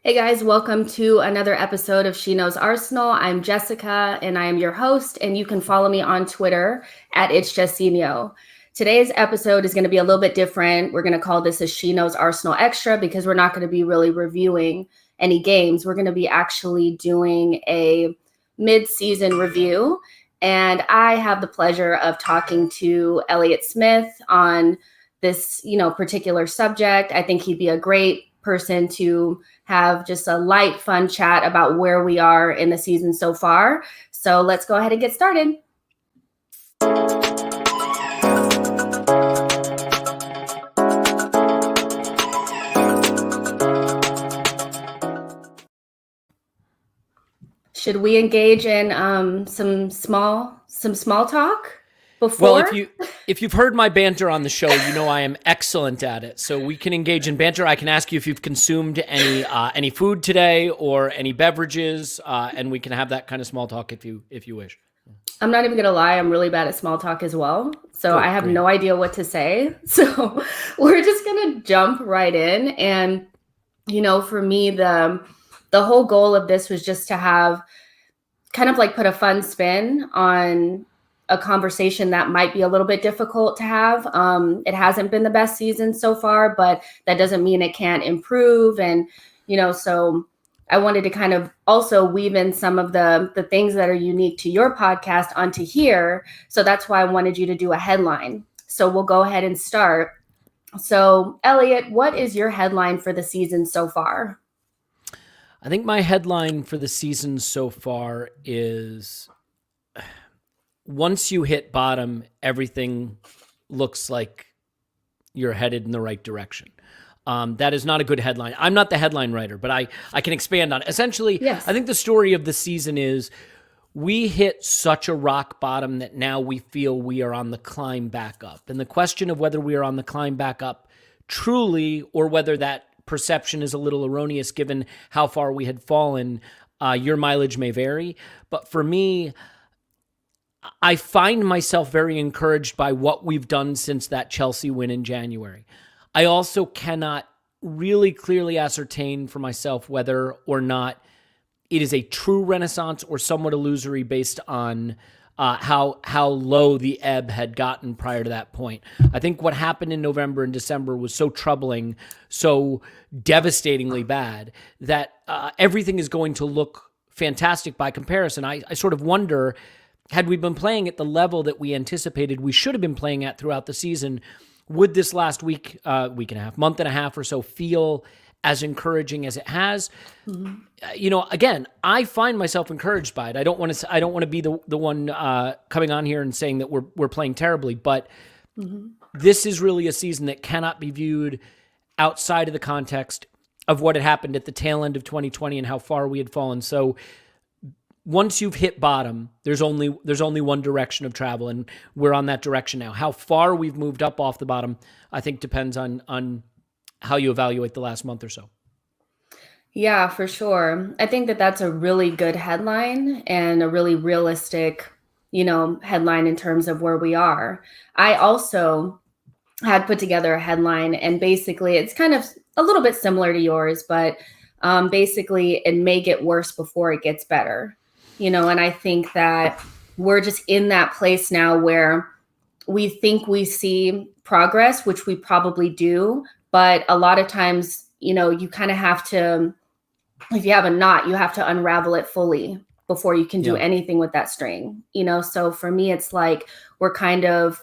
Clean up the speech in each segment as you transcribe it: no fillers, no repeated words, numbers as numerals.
Hey guys, welcome to another episode of She Knows Arsenal. I'm Jessica and I am your host, and you can follow me on Twitter at It's Jessinho. Today's episode is going to be a little bit different. We're going to call this a She Knows Arsenal Extra because we're not going to be really reviewing any games. We're going to be actually doing a mid-season review, and I have the pleasure of talking to Elliot Smith on this, particular subject. I think he'd be a great person to have just a light, fun chat about where we are in the season so far. So let's go ahead and get started. Should we engage in some small talk before? Well, if you've heard my banter on the show, you know I am excellent at it. So we can engage in banter. I can ask you if you've consumed any food today or any beverages, and we can have that kind of small talk if you wish. I'm not even gonna lie, I'm really bad at small talk as well. So I have no idea what to say. So we're just gonna jump right in. And for me, the whole goal of this was just to have kind of like put a fun spin on a conversation that might be a little bit difficult to have. It hasn't been the best season so far, but that doesn't mean it can't improve. And, so I wanted to kind of also weave in some of the things that are unique to your podcast onto here. So that's why I wanted you to do a headline. So we'll go ahead and start. So Elliot, what is your headline for the season so far? I think my headline for the season so far is, once you hit bottom, everything looks like you're headed in the right direction. That is not a good headline. I'm not the headline writer, but I can expand on it. Essentially, yes. I think the story of the season is we hit such a rock bottom that now we feel we are on the climb back up. And the question of whether we are on the climb back up truly, or whether that perception is a little erroneous given how far we had fallen, your mileage may vary. But for me, I find myself very encouraged by what we've done since that Chelsea win in January. I also cannot really clearly ascertain for myself whether or not it is a true renaissance or somewhat illusory based on how low the ebb had gotten prior to that point. I think what happened in November and December was so troubling, so devastatingly bad, that everything is going to look fantastic by comparison. I sort of wonder, had we been playing at the level that we anticipated we should have been playing at throughout the season, would this last week and a half, month and a half or so feel as encouraging as it has? Mm-hmm. Again, I find myself encouraged by it. I don't want to be the one coming on here and saying that we're playing terribly, but this is really a season that cannot be viewed outside of the context of what had happened at the tail end of 2020 and how far we had fallen. So once you've hit bottom, there's only one direction of travel, and we're on that direction now. How far we've moved up off the bottom, I think, depends on how you evaluate the last month or so. Yeah, for sure. I think that that's a really good headline and a really realistic, headline in terms of where we are. I also had put together a headline, and basically it's kind of a little bit similar to yours, but basically it may get worse before it gets better. And I think that we're just in that place now where we think we see progress, which we probably do. But a lot of times, you kind of have to, if you have a knot, you have to unravel it fully before you can do anything with that string. So for me, it's like we're kind of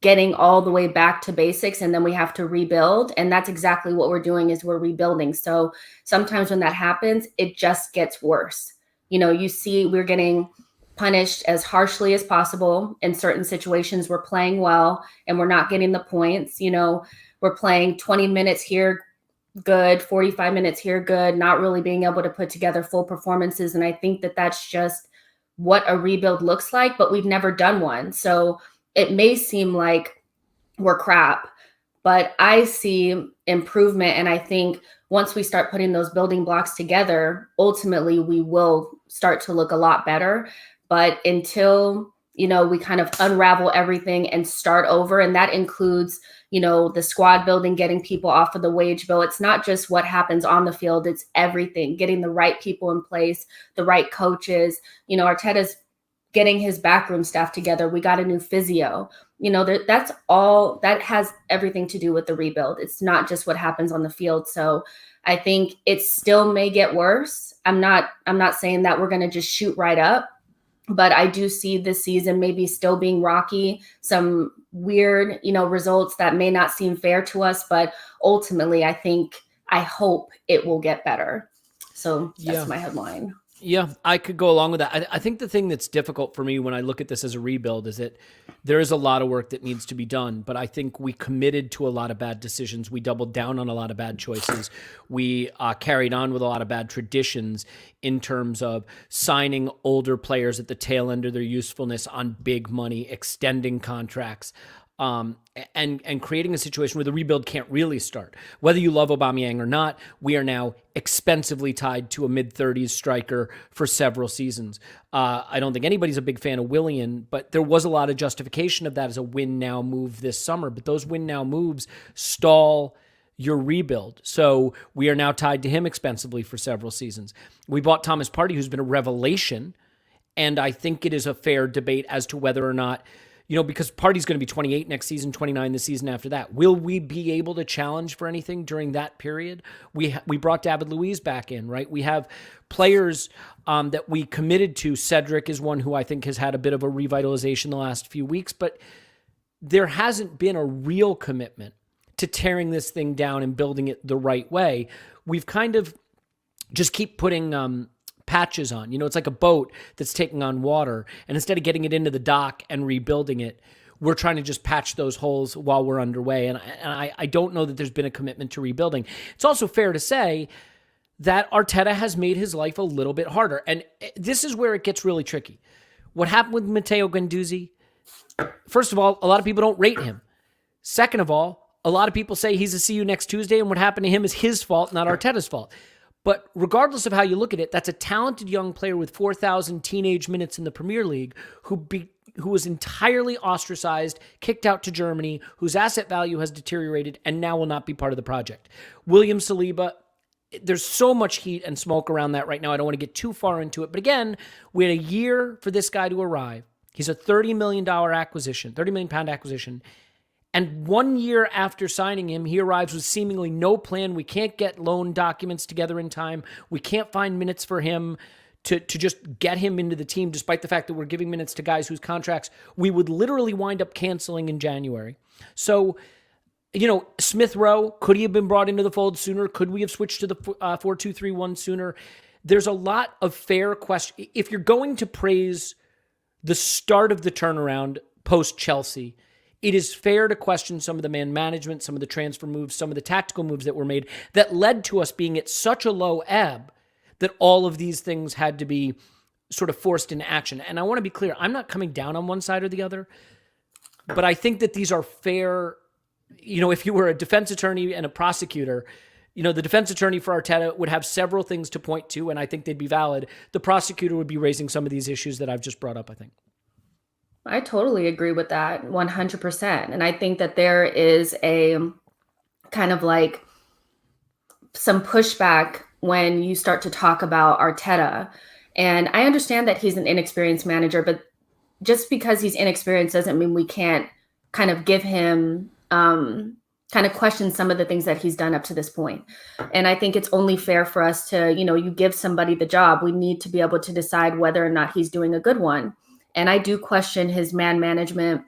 getting all the way back to basics, and then we have to rebuild. And that's exactly what we're doing, is we're rebuilding. So sometimes when that happens, it just gets worse. You see we're getting punished as harshly as possible in certain situations. We're playing well and we're not getting the points. We're playing 20 minutes here, good, 45 minutes here, good, not really being able to put together full performances. And I think that that's just what a rebuild looks like, but we've never done one. So it may seem like we're crap, but I see improvement. And I think once we start putting those building blocks together, ultimately we will start to look a lot better. But until, we kind of unravel everything and start over, and that includes, the squad building, getting people off of the wage bill. It's not just what happens on the field, it's everything, getting the right people in place, the right coaches. Arteta's getting his backroom staff together. We got a new physio. That's all, that has everything to do with the rebuild. It's not just what happens on the field. So I think it still may get worse. I'm not saying that we're going to just shoot right up, but I do see this season maybe still being rocky, some weird, results that may not seem fair to us, but ultimately I hope it will get better. So that's my headline. Yeah, I could go along with that. I think the thing that's difficult for me when I look at this as a rebuild is that there is a lot of work that needs to be done, but I think we committed to a lot of bad decisions. We doubled down on a lot of bad choices. We carried on with a lot of bad traditions in terms of signing older players at the tail end of their usefulness on big money, extending contracts. And creating a situation where the rebuild can't really start. Whether you love Aubameyang or not, we are now expensively tied to a mid-30s striker for several seasons. I don't think anybody's a big fan of Willian, but there was a lot of justification of that as a win-now move this summer. But those win-now moves stall your rebuild. So we are now tied to him expensively for several seasons. We bought Thomas Partey, who's been a revelation, and I think it is a fair debate as to whether or not, because Partey's going to be 28 next season, 29 the season after that. Will we be able to challenge for anything during that period? We brought David Luiz back in, right? We have players that we committed to. Cedric is one who I think has had a bit of a revitalization the last few weeks, but there hasn't been a real commitment to tearing this thing down and building it the right way. We've kind of just keep putting patches on. It's like a boat that's taking on water, and instead of getting it into the dock and rebuilding it, we're trying to just patch those holes while we're underway. And I don't know that there's been a commitment to rebuilding. It's also fair to say that Arteta has made his life a little bit harder. And this is where it gets really tricky. What happened with Matteo Guendouzi? First of all, a lot of people don't rate him. Second of all, a lot of people say he's a see you next Tuesday, and what happened to him is his fault, not Arteta's fault. But regardless of how you look at it, that's a talented young player with 4,000 teenage minutes in the Premier League who was entirely ostracized, kicked out to Germany, whose asset value has deteriorated, and now will not be part of the project. William Saliba, there's so much heat and smoke around that right now. I don't want to get too far into it. But again, we had a year for this guy to arrive. He's a $30 million acquisition, £30 million acquisition. And 1 year after signing him, he arrives with seemingly no plan. We can't get loan documents together in time. We can't find minutes for him to just get him into the team, despite the fact that we're giving minutes to guys whose contracts we would literally wind up canceling in January. So, Smith Rowe, could he have been brought into the fold sooner? Could we have switched to the 4-2-3-1 sooner? There's a lot of fair questions. If you're going to praise the start of the turnaround post-Chelsea, it is fair to question some of the man management, some of the transfer moves, some of the tactical moves that were made that led to us being at such a low ebb that all of these things had to be sort of forced into action. And I want to be clear, I'm not coming down on one side or the other, but I think that these are fair. If you were a defense attorney and a prosecutor, the defense attorney for Arteta would have several things to point to, and I think they'd be valid. The prosecutor would be raising some of these issues that I've just brought up, I think. I totally agree with that 100%. And I think that there is a kind of like some pushback when you start to talk about Arteta. And I understand that he's an inexperienced manager, but just because he's inexperienced doesn't mean we can't kind of give him, kind of question some of the things that he's done up to this point. And I think it's only fair for us to, you give somebody the job. We need to be able to decide whether or not he's doing a good one. And I do question his man management.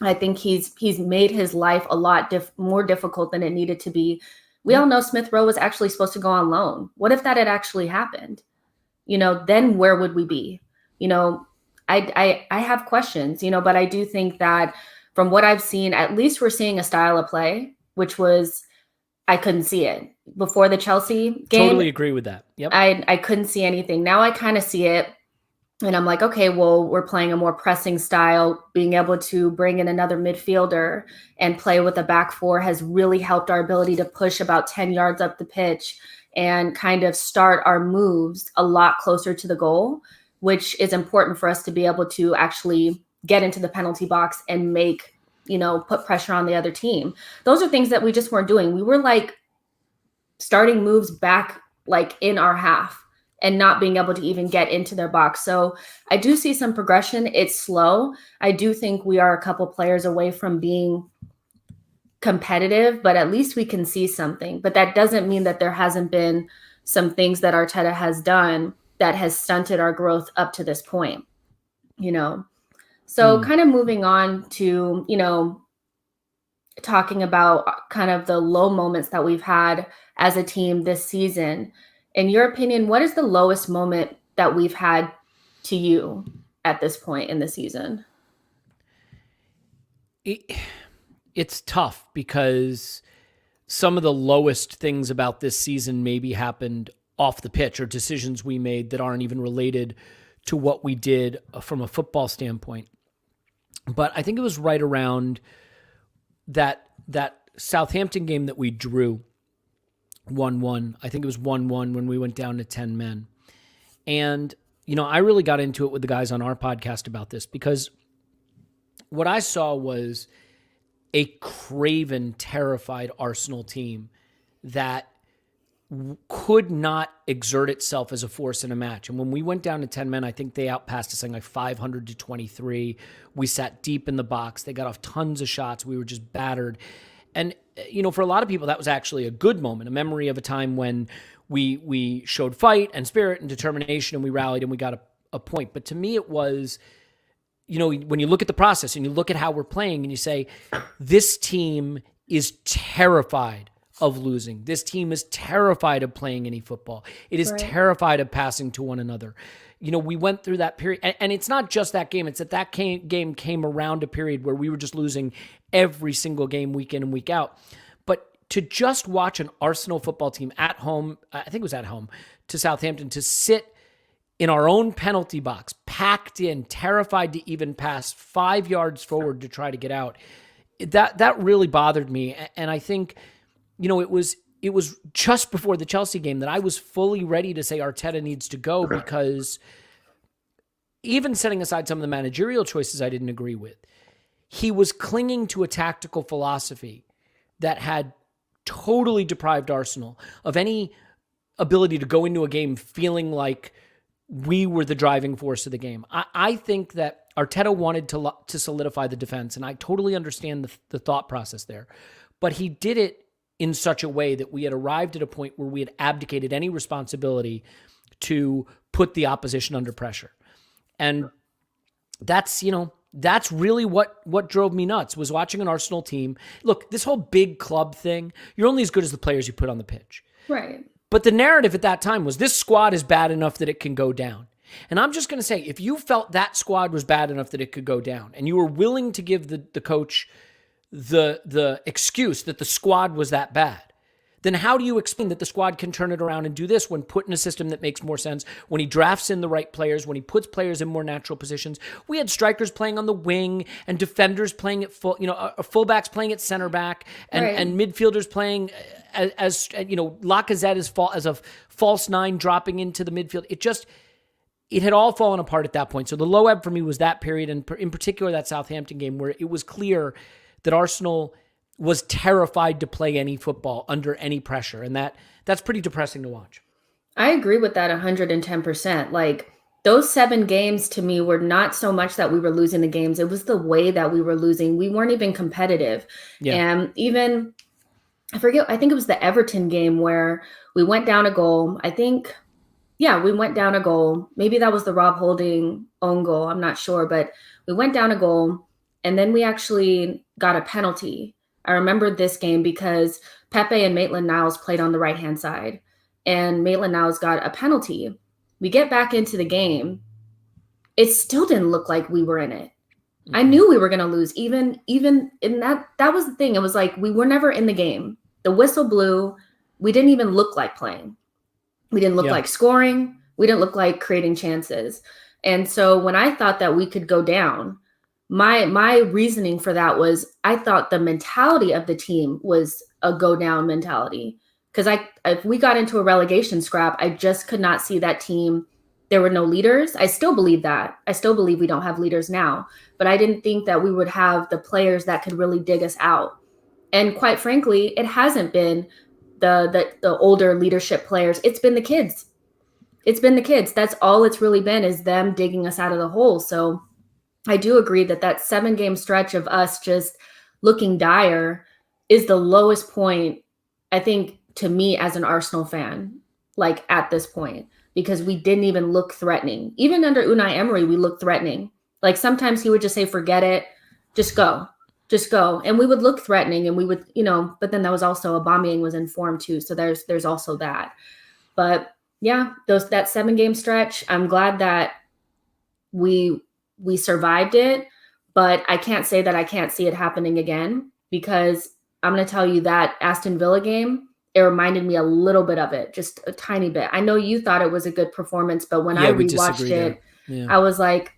I think he's made his life a lot more difficult than it needed to be. We all know Smith Rowe was actually supposed to go on loan. What if that had actually happened? Then where would we be? I have questions, but I do think that from what I've seen, at least we're seeing a style of play, which was, I couldn't see it before the Chelsea game. Totally agree with that. Yep. I couldn't see anything. Now I kind of see it. And I'm like, okay, well, we're playing a more pressing style. Being able to bring in another midfielder and play with a back four has really helped our ability to push about 10 yards up the pitch and kind of start our moves a lot closer to the goal, which is important for us to be able to actually get into the penalty box and make put pressure on the other team. Those are things that we just weren't doing. We were like starting moves back like in our half and not being able to even get into their box. So I do see some progression. It's slow. I do think we are a couple players away from being competitive, but at least we can see something. But that doesn't mean that there hasn't been some things that Arteta has done that has stunted our growth up to this point, So kind of moving on to, talking about kind of the low moments that we've had as a team this season. In your opinion, what is the lowest moment that we've had to you at this point in the season? It's tough because some of the lowest things about this season maybe happened off the pitch, or decisions we made that aren't even related to what we did from a football standpoint. But I think it was right around that Southampton game that we drew 1-1. I think it was 1-1 when we went down to 10 men. And, I really got into it with the guys on our podcast about this, because what I saw was a craven, terrified Arsenal team that could not exert itself as a force in a match. And when we went down to 10 men, I think they outpassed us like 500-23. We sat deep in the box. They got off tons of shots. We were just battered. And, for a lot of people, that was actually a good moment, a memory of a time when we showed fight and spirit and determination, and we rallied and we got a point. But to me, it was, when you look at the process and you look at how we're playing and you say, this team is terrified of losing. This team is terrified of playing any football. It is terrified of passing to one another. We went through that period, and it's not just that game. It's that game came around a period where we were just losing every single game, week in and week out. But to just watch an Arsenal football team at home, I think it was at home, to Southampton, to sit in our own penalty box, packed in, terrified to even pass 5 yards forward to try to get out, that really bothered me. And I think, it was just before the Chelsea game that I was fully ready to say Arteta needs to go, because even setting aside some of the managerial choices I didn't agree with, he was clinging to a tactical philosophy that had totally deprived Arsenal of any ability to go into a game feeling like we were the driving force of the game. I think that Arteta wanted to solidify the defense, and I totally understand the thought process there. But he did it in such a way that we had arrived at a point where we had abdicated any responsibility to put the opposition under pressure. And that's really what drove me nuts, was watching an Arsenal team. Look, this whole big club thing, you're only as good as the players you put on the pitch. Right. But the narrative at that time was, this squad is bad enough that it can go down. And I'm just going to say, if you felt that squad was bad enough that it could go down, and you were willing to give the coach the excuse that the squad was that bad, then how do you explain that the squad can turn it around and do this when put in a system that makes more sense, when he drafts in the right players, when he puts players in more natural positions? We had strikers playing on the wing and defenders playing at fullbacks playing at center back, and midfielders playing as Lacazette as a false nine dropping into the midfield. It had all fallen apart at that point. So the low ebb for me was that period, and in particular that Southampton game, where it was clear that Arsenal was terrified to play any football under any pressure. And that's pretty depressing to watch. I agree with that 110%. Like, those 7 games to me were not so much that we were losing the games. It was the way that we were losing. We weren't even competitive. Yeah. And even, I think it was the Everton game where we went down a goal. We went down a goal. Maybe that was the Rob Holding own goal. I'm not sure, but we went down a goal, and then we actually got a penalty. I remember this game because Pepe and Maitland-Niles played on the right-hand side, and Maitland-Niles got a penalty. We get back into the game. It still didn't look like we were in it. Mm-hmm. I knew we were going to lose. Even in that was the thing. It was like we were never in the game. The whistle blew. We didn't even look like playing. We didn't look like scoring. We didn't look like creating chances. And so when I thought that we could go down, my reasoning for that was, I thought the mentality of the team was a go down mentality. Because if we got into a relegation scrap, I just could not see that team there were no leaders. I still believe that. I still believe we don't have leaders now, but I didn't think that we would have the players that could really dig us out. And quite frankly, it hasn't been the older leadership players. It's been the kids. It's been the kids. That's all it's really been, is them digging us out of the hole. So I do agree that 7-game stretch of us just looking dire is the lowest point, I think, to me as an Arsenal fan, like at this point, because we didn't even look threatening. Even under Unai Emery, we looked threatening. Like sometimes he would just say, forget it, just go. Just go. And we would look threatening, and we would, but then that was also Aubameyang was in form too. So there's also that. But yeah, that 7-game stretch, I'm glad that we survived it, but I can't say that I can't see it happening again, because I'm going to tell you that Aston Villa game, it reminded me a little bit of it, just a tiny bit. I know you thought it was a good performance, but when I rewatched it, I was like,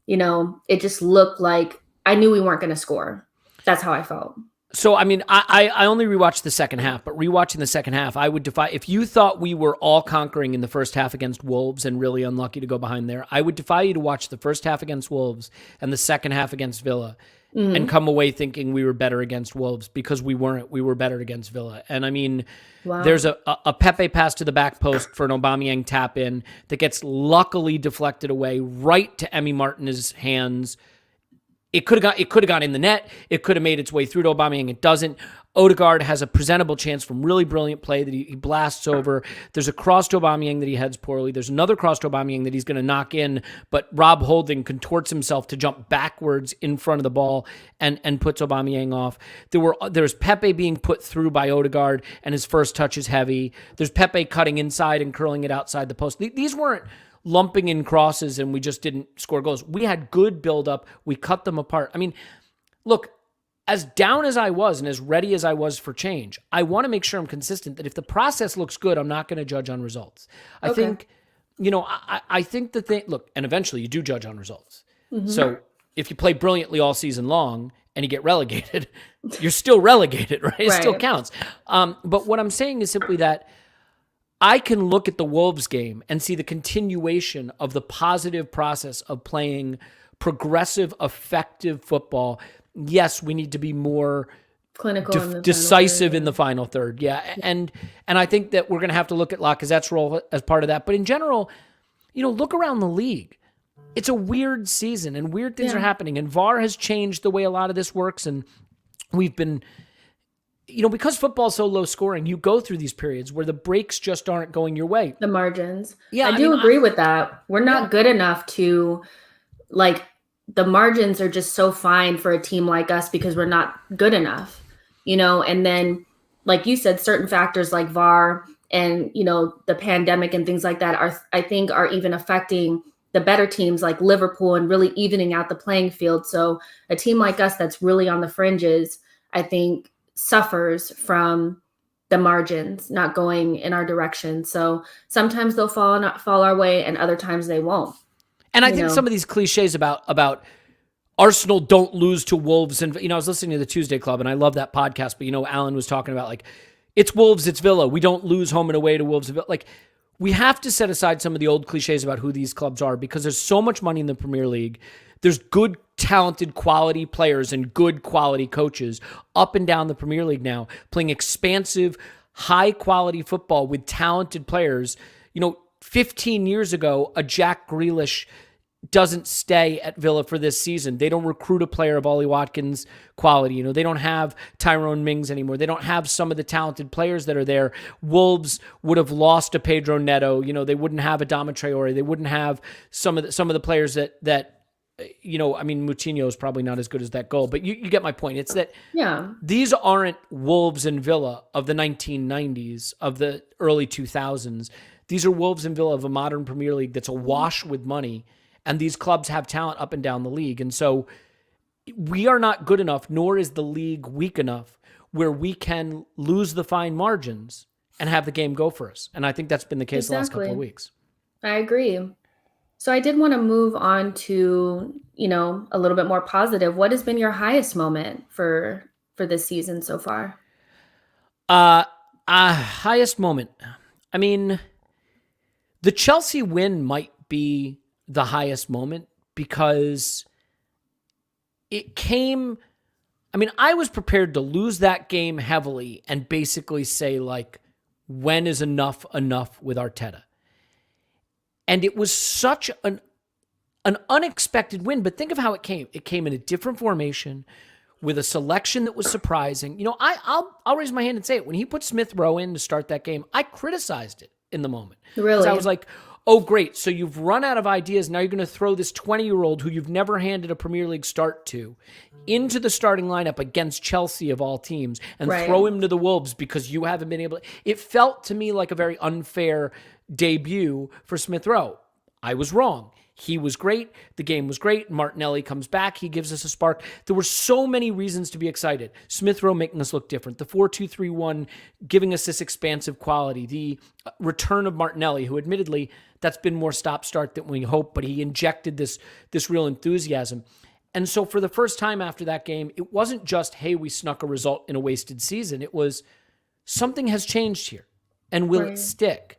it just looked like I knew we weren't going to score. That's how I felt. So, I mean, I only rewatched the second half, but rewatching the second half, I would defy, if you thought we were all conquering in the first half against Wolves and really unlucky to go behind there, I would defy you to watch the first half against Wolves and the second half against Villa and come away thinking we were better against Wolves, because we weren't. We were better against Villa. And I mean, there's a Pepe pass to the back post for an Aubameyang tap in that gets luckily deflected away right to Emi Martinez's hands. It could have gone in the net. It could have made its way through to Aubameyang. It doesn't. Odegaard has a presentable chance from really brilliant play that he blasts over. There's a cross to Aubameyang that he heads poorly. There's another cross to Aubameyang that he's going to knock in, but Rob Holding contorts himself to jump backwards in front of the ball and puts Aubameyang off. There's Pepe being put through by Odegaard, and his first touch is heavy. There's Pepe cutting inside and curling it outside the post. These weren't lumping in crosses and we just didn't score goals. We had good buildup. We cut them apart. I mean, look, as down as I was and as ready as I was for change, I want to make sure I'm consistent that if the process looks good, I'm not going to judge on results. I think, I think the thing, look, and eventually you do judge on results. Mm-hmm. So if you play brilliantly all season long and you get relegated, you're still relegated, right? It still counts. But what I'm saying is simply that I can look at the Wolves game and see the continuation of the positive process of playing progressive, effective football. Yes, we need to be more clinical, decisive in the final third. Yeah. And I think that we're going to have to look at Lacazette's role as part of that. But in general, look around the league. It's a weird season and weird things are happening. And VAR has changed the way a lot of this works. And we've been, because football's so low scoring, you go through these periods where the breaks just aren't going your way. The margins. Yeah. I do agree with that. We're not good enough to, the margins are just so fine for a team like us because we're not good enough, and then, like you said, certain factors like VAR and, the pandemic and things like that I think are even affecting the better teams like Liverpool and really evening out the playing field. So a team like us that's really on the fringes, I think, suffers from the margins not going in our direction. So sometimes they'll fall our way and other times they won't. And I think some of these cliches about Arsenal don't lose to Wolves. And, I was listening to the Tuesday Club and I love that podcast, but, Alan was talking about it's Wolves, it's Villa. We don't lose home and away to Wolves. We have to set aside some of the old cliches about who these clubs are, because there's so much money in the Premier League. There's good, talented, quality players and good quality coaches up and down the Premier League now, playing expansive, high-quality football with talented players. 15 years ago, a Jack Grealish doesn't stay at Villa for this season. They don't recruit a player of Ollie Watkins' quality. They don't have Tyrone Mings anymore. They don't have some of the talented players that are there. Wolves would have lost a Pedro Neto. They wouldn't have a Adama Traore. They wouldn't have some of the players that Moutinho is probably not as good as that goal, but you get my point. It's that these aren't Wolves and Villa of the 1990s, of the early 2000s. These are Wolves and Villa of a modern Premier League that's awash with money, and these clubs have talent up and down the league. And so we are not good enough, nor is the league weak enough, where we can lose the fine margins and have the game go for us. And I think that's been the case the last couple of weeks. I agree. So I did want to move on to, a little bit more positive. What has been your highest moment for this season so far? Highest moment. I mean, the Chelsea win might be the highest moment because it came. I mean, I was prepared to lose that game heavily and basically say, like, when is enough with Arteta? And it was such an unexpected win, but think of how it came. It came in a different formation with a selection that was surprising. You know, I'll raise my hand and say it. When he put Smith Rowe in to start that game, I criticized it in the moment. Really? I was like, oh, great. So you've run out of ideas. Now you're going to throw this 20-year-old who you've never handed a Premier League start to into the starting lineup against Chelsea of all teams and throw him to the Wolves because you haven't been able to. It felt to me like a very unfair debut for Smith Rowe. I was wrong. He was great. The game was great. Martinelli comes back. He gives us a spark. There were so many reasons to be excited. Smith Rowe making us look different. The 4-2-3-1 giving us this expansive quality. The return of Martinelli, who admittedly that's been more stop-start than we hoped, but he injected this real enthusiasm. And so for the first time after that game, it wasn't just, hey, we snuck a result in a wasted season. It was something has changed here. And will it stick?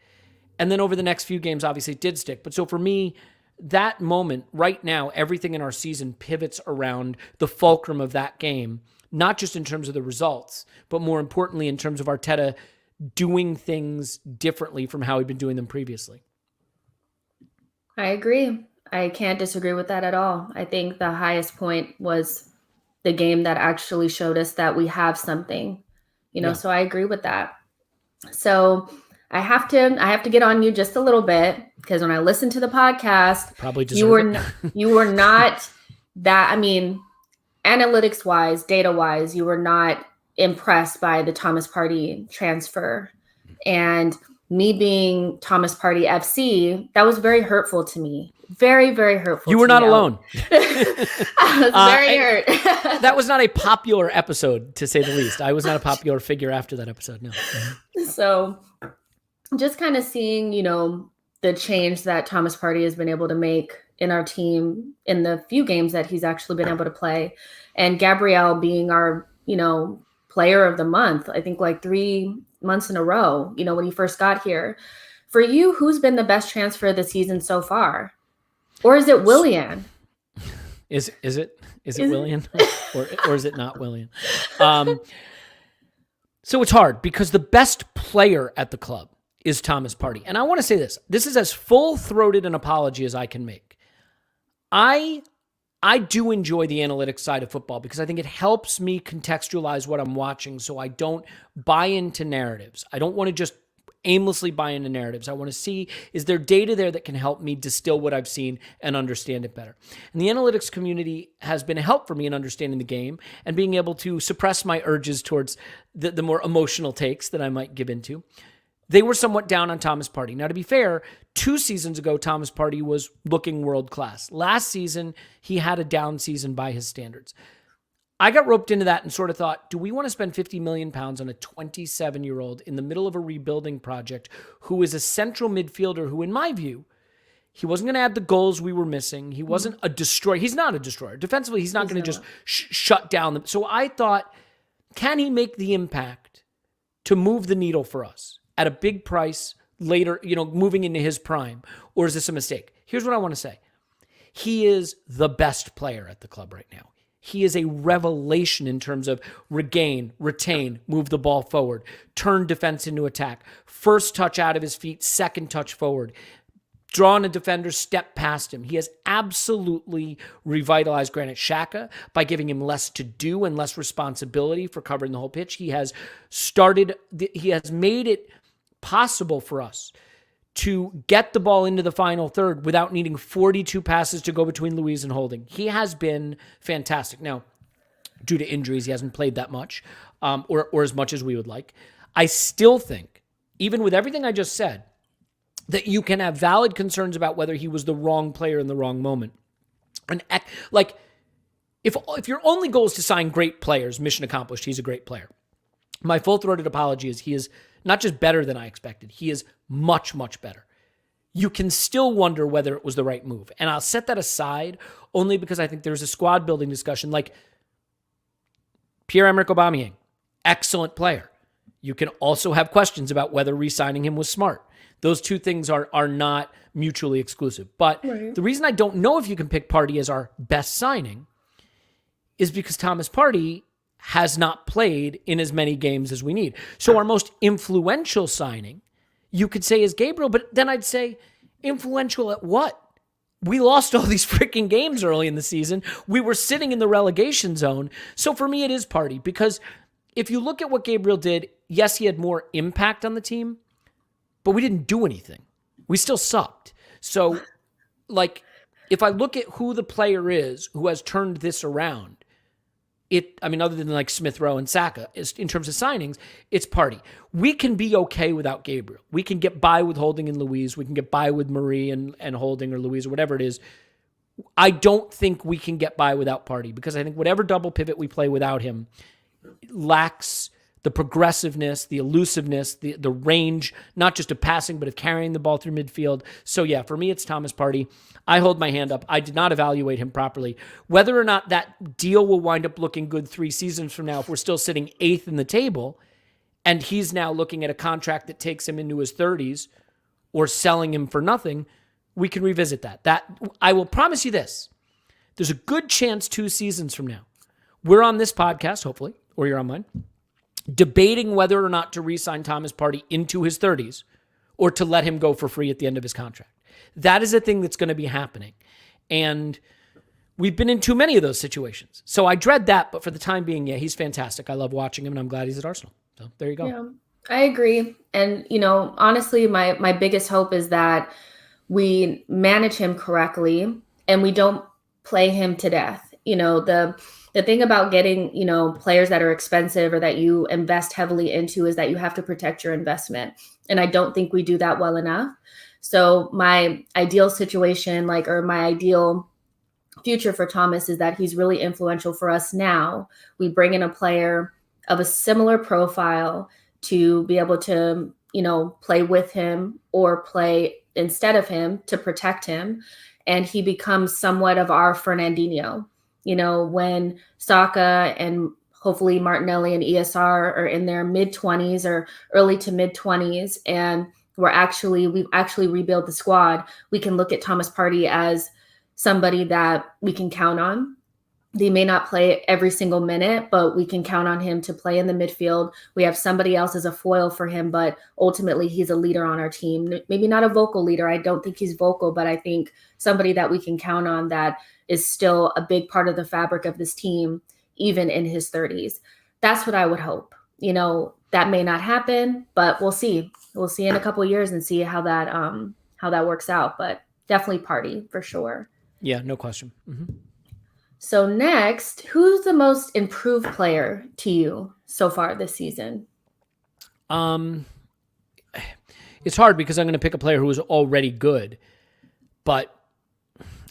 And then over the next few games, obviously it did stick. But so for me, that moment right now, everything in our season pivots around the fulcrum of that game, not just in terms of the results, but more importantly, in terms of Arteta doing things differently from how he'd been doing them previously. I agree. I can't disagree with that at all. I think the highest point was the game that actually showed us that we have something, so I agree with that. So I have to get on you just a little bit because when I listened to the podcast, probably you were not that, I mean, analytics wise, data wise, you were not impressed by the Thomas Partey transfer. And me being Thomas Partey FC, that was very hurtful to me. Very, very hurtful. You were not alone. I was very hurt. That was not a popular episode, to say the least. I was not a popular figure after that episode, no. So just kind of seeing, the change that Thomas Partey has been able to make in our team in the few games that he's actually been able to play. And Gabriel being our, player of the month, I think like 3 months in a row, when he first got here. For you, who's been the best transfer of the season so far? Or is it Willian? Is it Willian? or is it not Willian? So it's hard because the best player at the club is Thomas Partey. And I want to say this. This is as full-throated an apology as I can make. I do enjoy the analytics side of football because I think it helps me contextualize what I'm watching so I don't buy into narratives. I don't want to just aimlessly buy into narratives. I want to see, is there data there that can help me distill what I've seen and understand it better? And the analytics community has been a help for me in understanding the game and being able to suppress my urges towards the more emotional takes that I might give into. They were somewhat down on Thomas Partey. Now, to be fair, 2 seasons ago, Thomas Partey was looking world-class. Last season, he had a down season by his standards. I got roped into that and sort of thought, do we want to spend £50 million on a 27-year-old in the middle of a rebuilding project who is a central midfielder who, in my view, he wasn't going to add the goals we were missing. He wasn't a destroyer. He's not a destroyer. Defensively, he's not going to just shut down them. So I thought, can he make the impact to move the needle for us at a big price later, moving into his prime? Or is this a mistake? Here's what I want to say. He is the best player at the club right now. He is a revelation in terms of regain, retain, move the ball forward, turn defense into attack, first touch out of his feet, second touch forward, draw on a defender, step past him. He has absolutely revitalized Granit Xhaka by giving him less to do and less responsibility for covering the whole pitch. He has made it possible for us to get the ball into the final third without needing 42 passes to go between Luiz and Holding. He has been fantastic. Now, due to injuries, he hasn't played that much, or as much as we would like. I still think, even with everything I just said, that you can have valid concerns about whether he was the wrong player in the wrong moment. And if your only goal is to sign great players, mission accomplished, he's a great player. My full-throated apology is he is not just better than I expected, he is much, much better. You can still wonder whether it was the right move. And I'll set that aside only because I think there's a squad building discussion like Pierre-Emerick Aubameyang, excellent player. You can also have questions about whether re-signing him was smart. Those two things are not mutually exclusive. But the reason I don't know if you can pick Partey as our best signing is because Thomas Partey has not played in as many games as we need. So our most influential signing, you could say, is Gabriel, but then I'd say influential at what? We lost all these freaking games early in the season. We were sitting in the relegation zone. So for me, it is Partey, because if you look at what Gabriel did, yes, he had more impact on the team, but we didn't do anything. We still sucked. So, like, if I look at who the player is who has turned this around, other than like Smith Rowe and Saka, in terms of signings, it's Partey. We can be okay without Gabriel. We can get by with Holding and Louise. We can get by with Marie and Holding or Louise or whatever it is. I don't think we can get by without Partey, because I think whatever double pivot we play without him lacks the progressiveness, the elusiveness, the range, not just of passing, but of carrying the ball through midfield. So yeah, for me, it's Thomas Partey. I hold my hand up. I did not evaluate him properly. Whether or not that deal will wind up looking good 3 seasons from now, if we're still sitting 8th in the table, and he's now looking at a contract that takes him into his 30s, or selling him for nothing, we can revisit that. That I will promise you this. There's a good chance 2 seasons from now, we're on this podcast, hopefully, or you're on mine, debating whether or not to re-sign Thomas Partey into his 30s or to let him go for free at the end of his contract. That is a thing that's going to be happening. And we've been in too many of those situations. So I dread that, but for the time being, yeah, he's fantastic. I love watching him, and I'm glad he's at Arsenal. So there you go. Yeah, I agree. And, honestly, my biggest hope is that we manage him correctly and we don't play him to death. The thing about getting, players that are expensive or that you invest heavily into is that you have to protect your investment. And I don't think we do that well enough. So my ideal situation, or my ideal future for Thomas, is that he's really influential for us now. We bring in a player of a similar profile to be able to, play with him or play instead of him to protect him. And he becomes somewhat of our Fernandinho. When Saka and hopefully Martinelli and ESR are in their mid-20s or early to mid-20s, and we've actually rebuilt the squad, we can look at Thomas Partey as somebody that we can count on. They may not play every single minute, but we can count on him to play in the midfield. We have somebody else as a foil for him, but ultimately he's a leader on our team. Maybe not a vocal leader. I don't think he's vocal, but I think somebody that we can count on that is still a big part of the fabric of this team, even in his 30s. That's what I would hope. That may not happen, but we'll see. We'll see in a couple of years and see how that works out. But definitely Partey for sure. Yeah, no question. Mm-hmm. So next, who's the most improved player to you so far this season? It's hard because I'm going to pick a player who was already good, but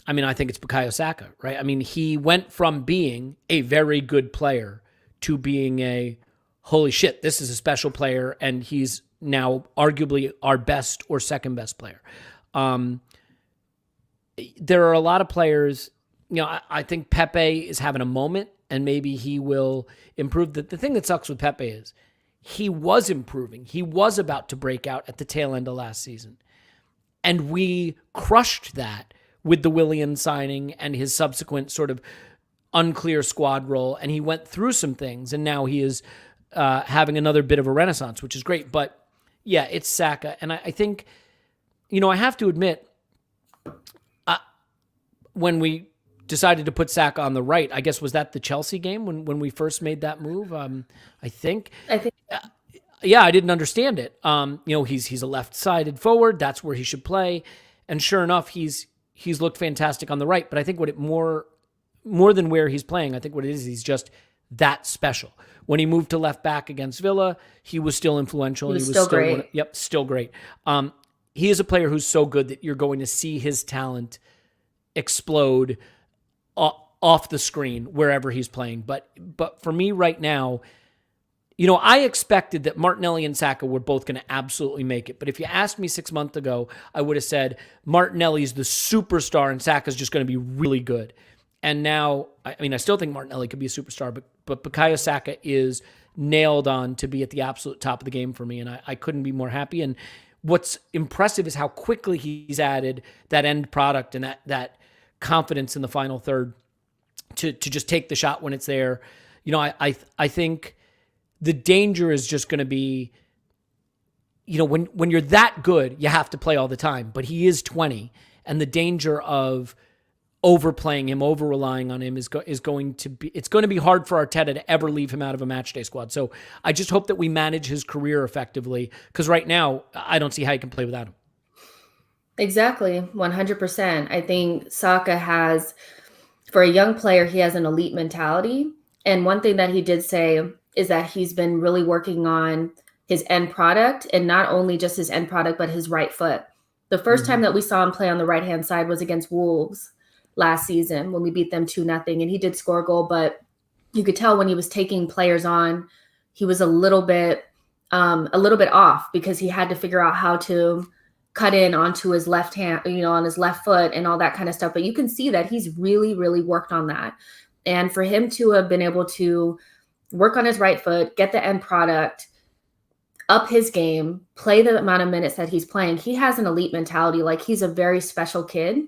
I think it's Bukayo Saka, right? He went from being a very good player to being a holy shit, this is a special player, and he's now arguably our best or second best player. There are a lot of players. I think Pepe is having a moment, and maybe he will improve. The thing that sucks with Pepe is he was improving. He was about to break out at the tail end of last season. And we crushed that with the Willian signing and his subsequent sort of unclear squad role. And he went through some things, and now he is having another bit of a renaissance, which is great. But yeah, it's Saka. And I think, I have to admit, when we decided to put Saka on the right, I guess, was that the Chelsea game when we first made that move? I think. Yeah, I didn't understand it. He's a left-sided forward. That's where he should play. And sure enough, he's looked fantastic on the right. But I think more than where he's playing, I think what it is, he's just that special. When he moved to left back against Villa, he was still influential. He was still great. Still great. He is a player who's so good that you're going to see his talent explode off the screen wherever he's playing. But for me right now, I expected that Martinelli and Saka were both going to absolutely make it. But if you asked me 6 months ago, I would have said Martinelli's the superstar and Saka's just going to be really good. And now, I still think Martinelli could be a superstar, but Bukayo Saka is nailed on to be at the absolute top of the game for me, and I couldn't be more happy. And what's impressive is how quickly he's added that end product and that confidence in the final third to just take the shot when it's there. I think the danger is just going to be, when you're that good, you have to play all the time. But he is 20, and the danger of overplaying him, over relying on him is going to be hard for Arteta to ever leave him out of a matchday squad. So I just hope that we manage his career effectively, because right now I don't see how he can play without him. Exactly, 100%. I think Saka has, for a young player, he has an elite mentality. And one thing that he did say is that he's been really working on his end product, and not only just his end product, but his right foot. The first time that we saw him play on the right-hand side was against Wolves last season when we beat them 2-0, and he did score a goal, but you could tell when he was taking players on, he was a little bit off, because he had to figure out how to cut in onto his left hand, on his left foot and all that kind of stuff. But you can see that he's really, really worked on that. And for him to have been able to work on his right foot, get the end product, up his game, play the amount of minutes that he's playing, he has an elite mentality. Like, he's a very special kid,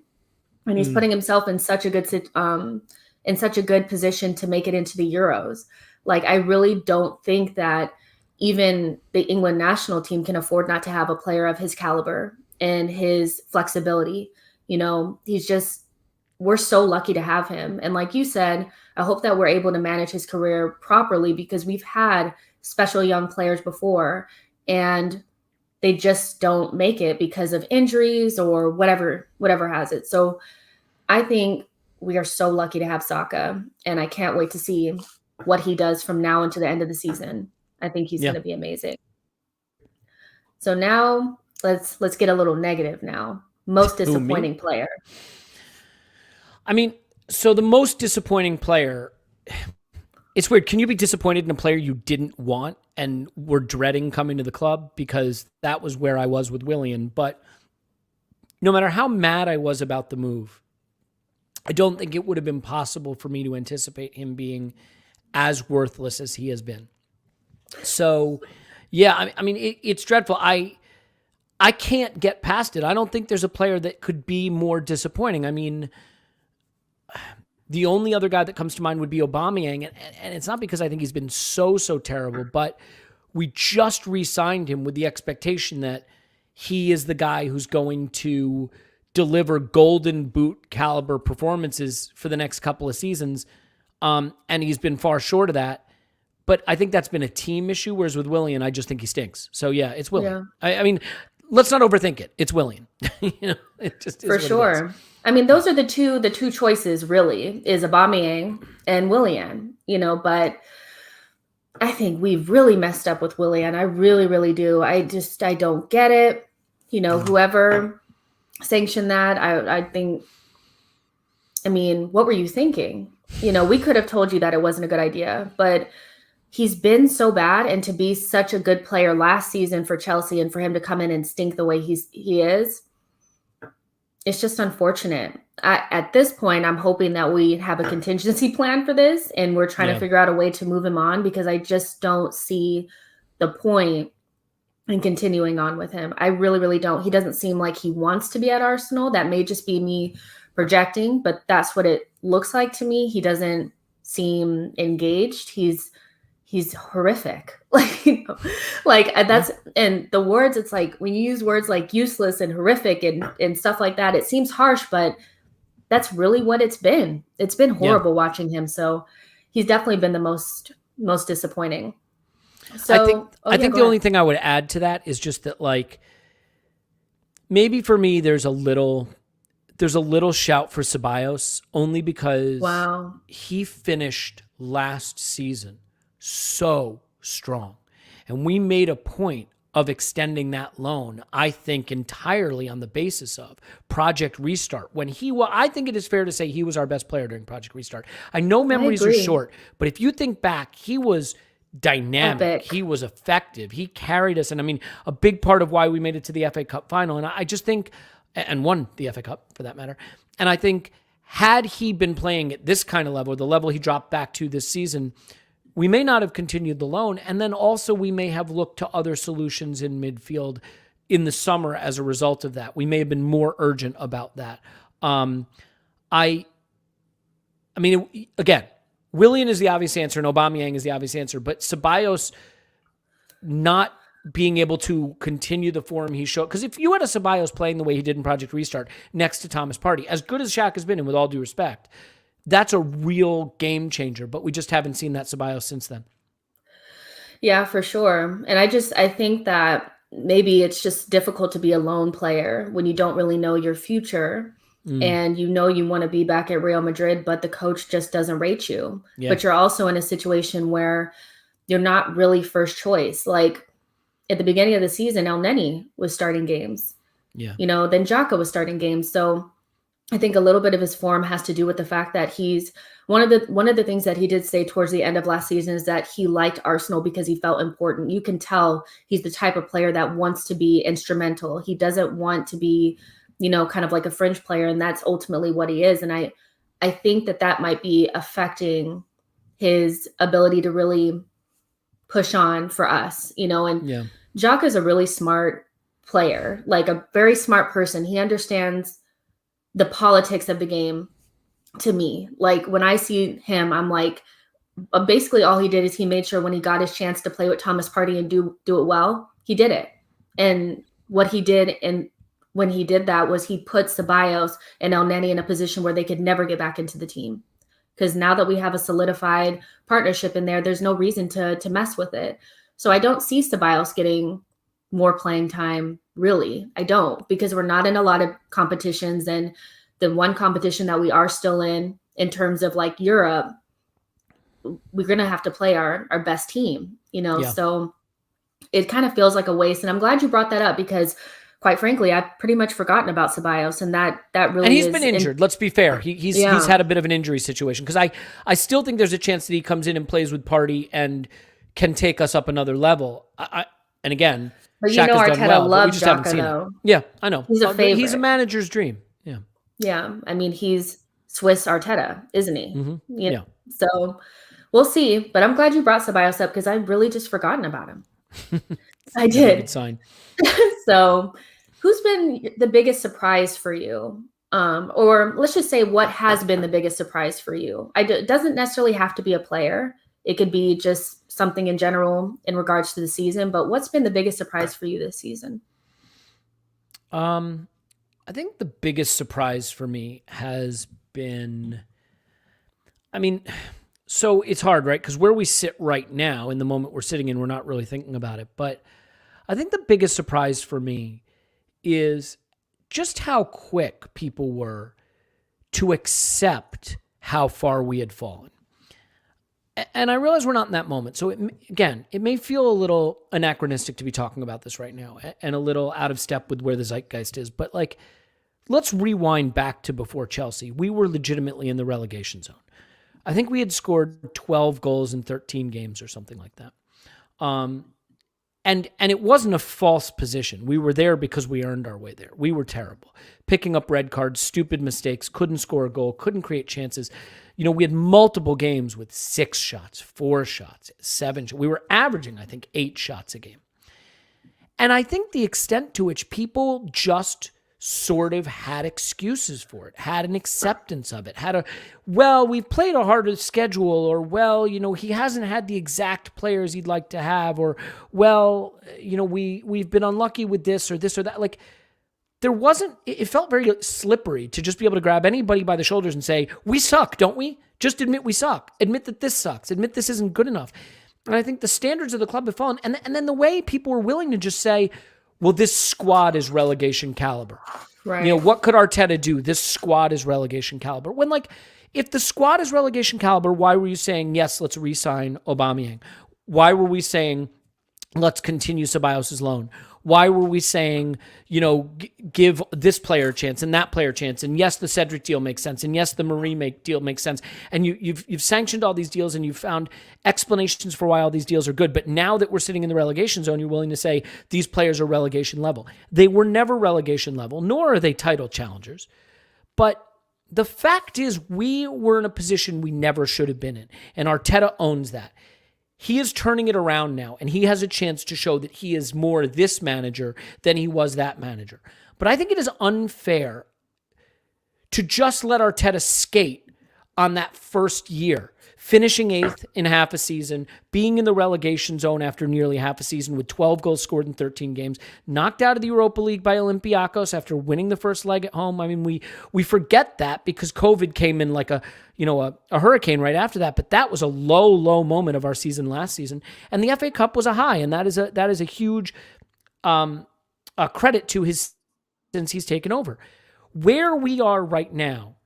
and he's putting himself in such a good position to make it into the Euros. Like, I really don't think that even the England national team can afford not to have a player of his caliber and his flexibility. We're so lucky to have him. And like you said, I hope that we're able to manage his career properly, because we've had special young players before and they just don't make it because of injuries or whatever has it. So I think we are so lucky to have Saka, and I can't wait to see what he does from now until the end of the season. I think he's going to be amazing. So now let's get a little negative now. Most disappointing player. I mean, so the most disappointing player, it's weird. Can you be disappointed in a player you didn't want and were dreading coming to the club? Because that was where I was with Willian. But no matter how mad I was about the move, I don't think it would have been possible for me to anticipate him being as worthless as he has been. So, yeah, I mean, it's dreadful. I can't get past it. I don't think there's a player that could be more disappointing. I mean, the only other guy that comes to mind would be Aubameyang, and it's not because I think he's been so terrible, but we just re-signed him with the expectation that he is the guy who's going to deliver golden boot caliber performances for the next couple of seasons, and he's been far short of that. But I think that's been a team issue, whereas with Willian, I just think he stinks. So yeah, it's Willian. Yeah. I mean, let's not overthink it. It's Willian. It just is for sure. I mean, those are the two choices, really, is Aubameyang and Willian. But I think we've really messed up with Willian. I really, really do. I don't get it. Whoever sanctioned that, I think. I mean, what were you thinking? We could have told you that it wasn't a good idea, but he's been so bad, and to be such a good player last season for Chelsea, and for him to come in and stink the way he is, it's just unfortunate. At this point, I'm hoping that we have a contingency plan for this, and we're trying to figure out a way to move him on, because I just don't see the point in continuing on with him. I really, really don't. He doesn't seem like he wants to be at Arsenal. That may just be me projecting, but that's what it looks like to me. He doesn't seem engaged. He's horrific. That's, and the words, it's like when you use words like useless and horrific and stuff like that, it seems harsh, but that's really what it's been. It's been horrible watching him. So he's definitely been the most disappointing. So I think the only thing I would add to that is just that, like, maybe for me, there's a little shout for Ceballos, only because he finished last season so strong. And we made a point of extending that loan, I think, entirely on the basis of Project Restart. I think it is fair to say he was our best player during Project Restart. I know memories are short, but if you think back, he was dynamic. Epic. He was effective. He carried us. And I mean, a big part of why we made it to the FA Cup final. And I just think, and won the FA Cup for that matter. And I think had he been playing at this kind of level, the level he dropped back to this season, we may not have continued the loan. And then also we may have looked to other solutions in midfield in the summer as a result of that. We may have been more urgent about that. I mean, again, Willian is the obvious answer and Aubameyang is the obvious answer, but Ceballos not being able to continue the form he showed. Because if you had a Ceballos playing the way he did in Project Restart next to Thomas Partey, as good as Shaq has been, and with all due respect, that's a real game changer, but we just haven't seen that Ceballos since then. Yeah, for sure. And I think that maybe it's just difficult to be a lone player when you don't really know your future and you want to be back at Real Madrid, but the coach just doesn't rate you. Yeah. But you're also in a situation where you're not really first choice. Like at the beginning of the season, El Neni was starting games. Yeah. Then Xhaka was starting games. So I think a little bit of his form has to do with the fact that he's one of the things that he did say towards the end of last season is that he liked Arsenal because he felt important. You can tell he's the type of player that wants to be instrumental. He doesn't want to be, kind of like a fringe player, and that's ultimately what he is. And I think that might be affecting his ability to really push on for us, and Yeah. Xhaka is a really smart player, like a very smart person. He understands the politics of the game to me. Like when I see him, I'm like, basically all he did is he made sure when he got his chance to play with Thomas Partey and do it well, he did it. And what he did when he did that was he put Ceballos and El Neni in a position where they could never get back into the team. Because now that we have a solidified partnership in there, there's no reason to mess with it. So I don't see Ceballos getting more playing time, really. I don't, because we're not in a lot of competitions. And the one competition that we are still in terms of like Europe, we're going to have to play our best team, Yeah. So it kind of feels like a waste. And I'm glad you brought that up because quite frankly, I've pretty much forgotten about Ceballos, and that really and he's been injured. Let's be fair. He's had a bit of an injury situation because I still think there's a chance that he comes in and plays with Partey and can take us up another level. And again, but Shaq has done well, Arteta but we just haven't Xhaka, seen though. it. Yeah, I know. He's a favorite. He's a manager's dream. Yeah. Yeah. I mean, he's Swiss Arteta, isn't he? Mm-hmm. Yeah. So we'll see. But I'm glad you brought Ceballos up because I really just forgotten about him. I did. Good sign. So who's been the biggest surprise for you? Or let's just say what has been the biggest surprise for you? It doesn't necessarily have to be a player. It could be just something in general in regards to the season. But what's been the biggest surprise for you this season? I think the biggest surprise for me has been, so it's hard, right? Because where we sit right now in the moment we're sitting in, we're not really thinking about it. But I think the biggest surprise for me is just how quick people were to accept how far we had fallen. And I realize we're not in that moment. So it may feel a little anachronistic to be talking about this right now and a little out of step with where the zeitgeist is. But let's rewind back to before Chelsea. We were legitimately in the relegation zone. I think we had scored 12 goals in 13 games or something like that. And it wasn't a false position. We were there because we earned our way there. We were terrible. Picking up red cards, stupid mistakes, couldn't score a goal, couldn't create chances. We had multiple games with 6 shots, 4 shots, 7 shots. We were averaging, I think, 8 shots a game. And I think the extent to which people just sort of had excuses for it, had an acceptance of it, we've played a harder schedule, or, he hasn't had the exact players he'd like to have, or, we've been unlucky with this or that. There wasn't, it felt very slippery to just be able to grab anybody by the shoulders and say, we suck, don't we? Just admit we suck. Admit that this sucks. Admit this isn't good enough. And I think the standards of the club have fallen. And then the way people were willing to just say, well, this squad is relegation caliber. Right. What could Arteta do? This squad is relegation caliber. When, if the squad is relegation caliber, why were you saying, yes, let's re-sign Aubameyang? Why were we saying, let's continue Ceballos' loan? Why were we saying, give this player a chance and that player a chance? And yes, the Cedric deal makes sense. And yes, the Marie deal makes sense. And you've sanctioned all these deals and you've found explanations for why all these deals are good. But now that we're sitting in the relegation zone, you're willing to say these players are relegation level. They were never relegation level, nor are they title challengers. But the fact is we were in a position we never should have been in. And Arteta owns that. he is turning it around now, and he has a chance to show that he is more this manager than he was that manager. But I think it is unfair to just let Arteta skate on that first year, finishing 8th in half a season, being in the relegation zone after nearly half a season with 12 goals scored in 13 games, knocked out of the Europa League by Olympiacos after winning the first leg at home. I mean, we forget that because COVID came in like a hurricane right after that, but that was a low moment of our season last season. And the FA Cup was a high, and that is a huge credit to his since he's taken over. Where we are right now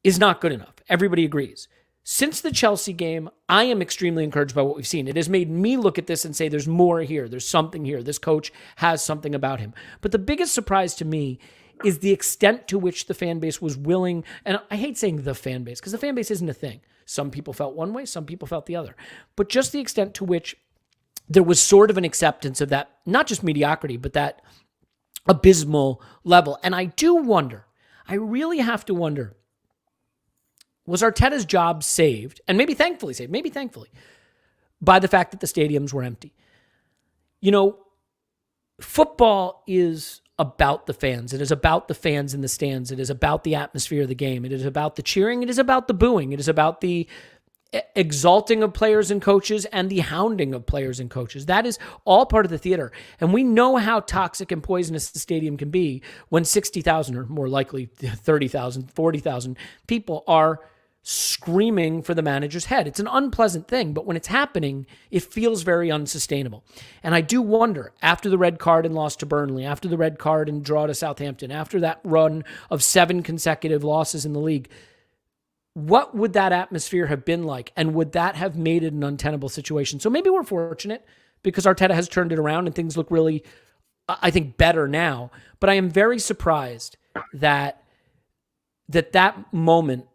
is not good enough. Everybody agrees. Since the Chelsea game, I am extremely encouraged by what we've seen. It has made me look at this and say there's more here. There's something here. This coach has something about him. But the biggest surprise to me is the extent to which the fan base was willing, and I hate saying the fan base because the fan base isn't a thing. Some people felt one way, some people felt the other. But just the extent to which there was sort of an acceptance of that, not just mediocrity, but that abysmal level. And I do wonder, I really have to wonder, was Arteta's job saved, and maybe thankfully, by the fact that the stadiums were empty? You know, football is about the fans. It is about the fans in the stands. It is about the atmosphere of the game. It is about the cheering. It is about the booing. It is about the exalting of players and coaches and the hounding of players and coaches. That is all part of the theater. And we know how toxic and poisonous the stadium can be when 60,000 or more likely 30,000, 40,000 people are screaming for the manager's head. It's an unpleasant thing, but when it's happening, it feels very unsustainable. And I do wonder, after the red card and loss to Burnley, after the red card and draw to Southampton, after that run of 7 consecutive losses in the league, what would that atmosphere have been like? And would that have made it an untenable situation? So maybe we're fortunate because Arteta has turned it around and things look really, I think, better now. But I am very surprised that moment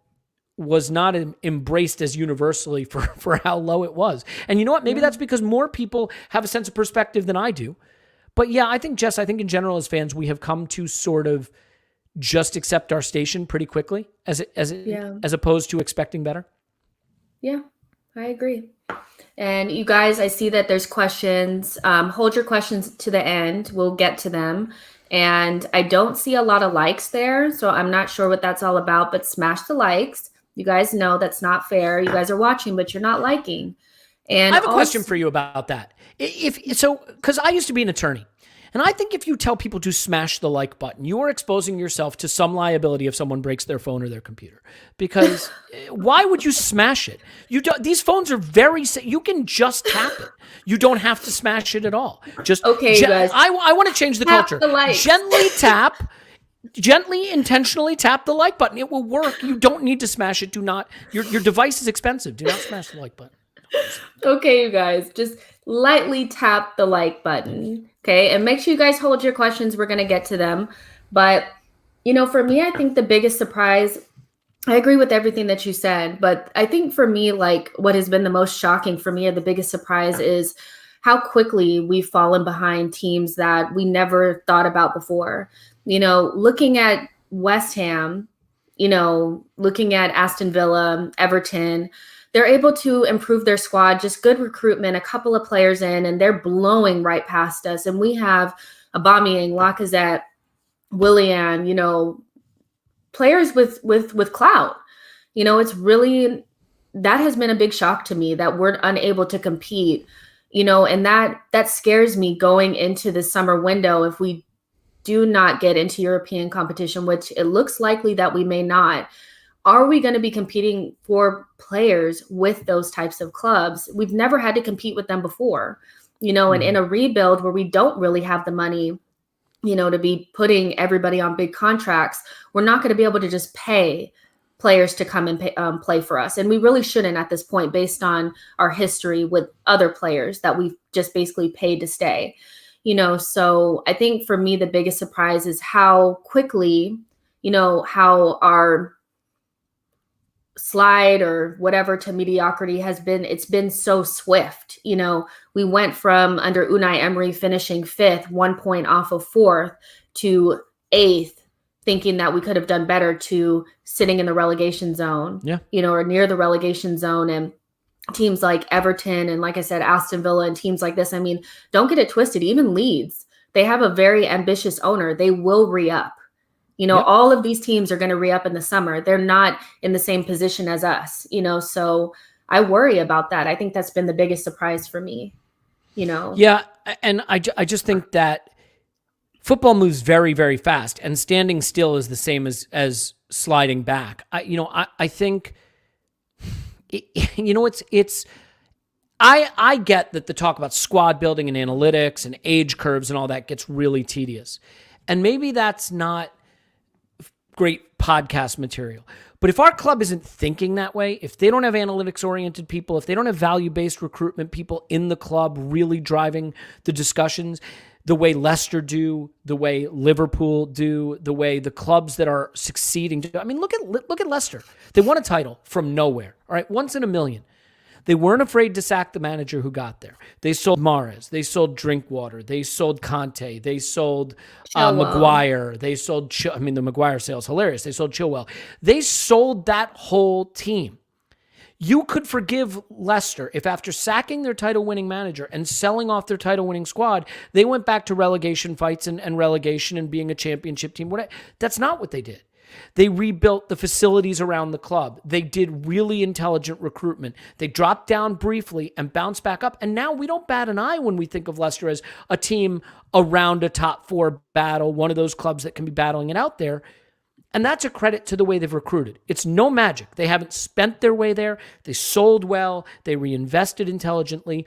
was not embraced as universally for how low it was. And you know what? Maybe that's because more people have a sense of perspective than I do. But yeah, I think in general as fans, we have come to sort of just accept our station pretty quickly as opposed to expecting better. Yeah, I agree. And you guys, I see that there's questions. Hold your questions to the end. We'll get to them. And I don't see a lot of likes there, so I'm not sure what that's all about, but smash the likes. You guys know that's not fair. You guys are watching, but you're not liking. And I have a question for you about that. Because I used to be an attorney. And I think if you tell people to smash the like button, you are exposing yourself to some liability if someone breaks their phone or their computer. Because why would you smash it? These phones are you can just tap it. You don't have to smash it at all. Just okay, you guys. I want to change the culture. Gently, intentionally tap the like button. It will work. You don't need to smash it. Your device is expensive. Do not smash the like button. Okay, you guys, just lightly tap the like button. Okay, and make sure you guys hold your questions. We're going to get to them. But, for me, I think the biggest surprise, I agree with everything that you said, but I think for me, like what has been the most shocking for me, or the biggest surprise is how quickly we've fallen behind teams that we never thought about before. Looking at West Ham, looking at Aston Villa, Everton, they're able to improve their squad, just good recruitment, a couple of players in, and they're blowing right past us. And we have Aubameyang, Lacazette, Willian, players with clout. It's really, that has been a big shock to me that we're unable to compete, and that scares me going into the summer window if we do not get into European competition, which it looks likely that we may not. Are we going to be competing for players with those types of clubs? We've never had to compete with them before, and in a rebuild where we don't really have the money, to be putting everybody on big contracts, we're not going to be able to just pay players to come and play for us. And we really shouldn't at this point, based on our history with other players that we've just basically paid to stay, So I think for me, the biggest surprise is how quickly, how our slide or whatever to mediocrity it's been so swift. We went from under Unai Emery finishing 5th, 1 point off of 4th, to 8th, thinking that we could have done better, to sitting in the relegation zone, or near the relegation zone. And teams like Everton and, like I said, Aston Villa and teams like this. I mean, don't get it twisted. Even Leeds, they have a very ambitious owner. They will re-up. Yep. All of these teams are going to re-up in the summer. They're not in the same position as us, so I worry about that. I think that's been the biggest surprise for me, Yeah, and I just think that football moves very, very fast, and standing still is the same as sliding back. I think, I get that the talk about squad building and analytics and age curves and all that gets really tedious. And maybe that's not great podcast material. But if our club isn't thinking that way, if they don't have analytics-oriented people, if they don't have value-based recruitment people in the club really driving the discussions the way Leicester do, the way Liverpool do, the way the clubs that are succeeding do. I mean, look at Leicester. They won a title from nowhere, all right, once in a million. They weren't afraid to sack the manager who got there. They sold Mahrez. They sold Drinkwater. They sold Conte. They sold Maguire. They sold, the Maguire sale is hilarious. They sold Chilwell. They sold that whole team. You could forgive Leicester if after sacking their title-winning manager and selling off their title-winning squad, they went back to relegation fights and relegation and being a championship team. That's not what they did. They rebuilt the facilities around the club. They did really intelligent recruitment. They dropped down briefly and bounced back up. And now we don't bat an eye when we think of Leicester as a team around a top four battle, one of those clubs that can be battling it out there. And that's a credit to the way they've recruited. It's no magic. They haven't spent their way there. They sold well. They reinvested intelligently.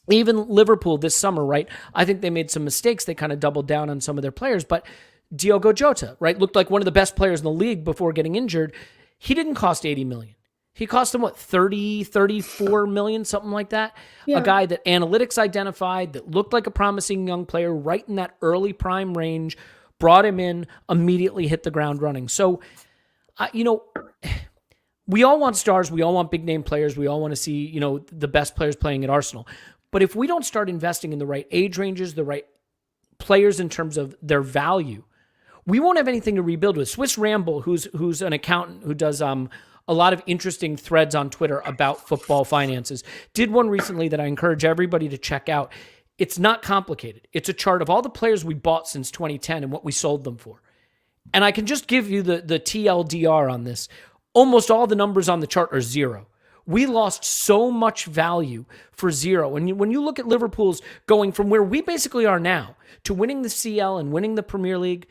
Even Liverpool this summer, right? I think they made some mistakes. They kind of doubled down on some of their players, but Diogo Jota, right? Looked like one of the best players in the league before getting injured. He didn't cost 80 million. He cost them, 34 million, something like that. Yeah. A guy that analytics identified that looked like a promising young player right in that early prime range, brought him in, immediately hit the ground running. So, we all want stars. We all want big name players. We all want to see, the best players playing at Arsenal. But if we don't start investing in the right age ranges, the right players in terms of their value, we won't have anything to rebuild with. Swiss Ramble, who's an accountant who does a lot of interesting threads on Twitter about football finances, did one recently that I encourage everybody to check out. It's not complicated. It's a chart of all the players we bought since 2010 and what we sold them for. And I can just give you the TLDR on this. Almost all the numbers on the chart are zero. We lost so much value for zero. And when you look at Liverpool's going from where we basically are now to winning the CL and winning the Premier League,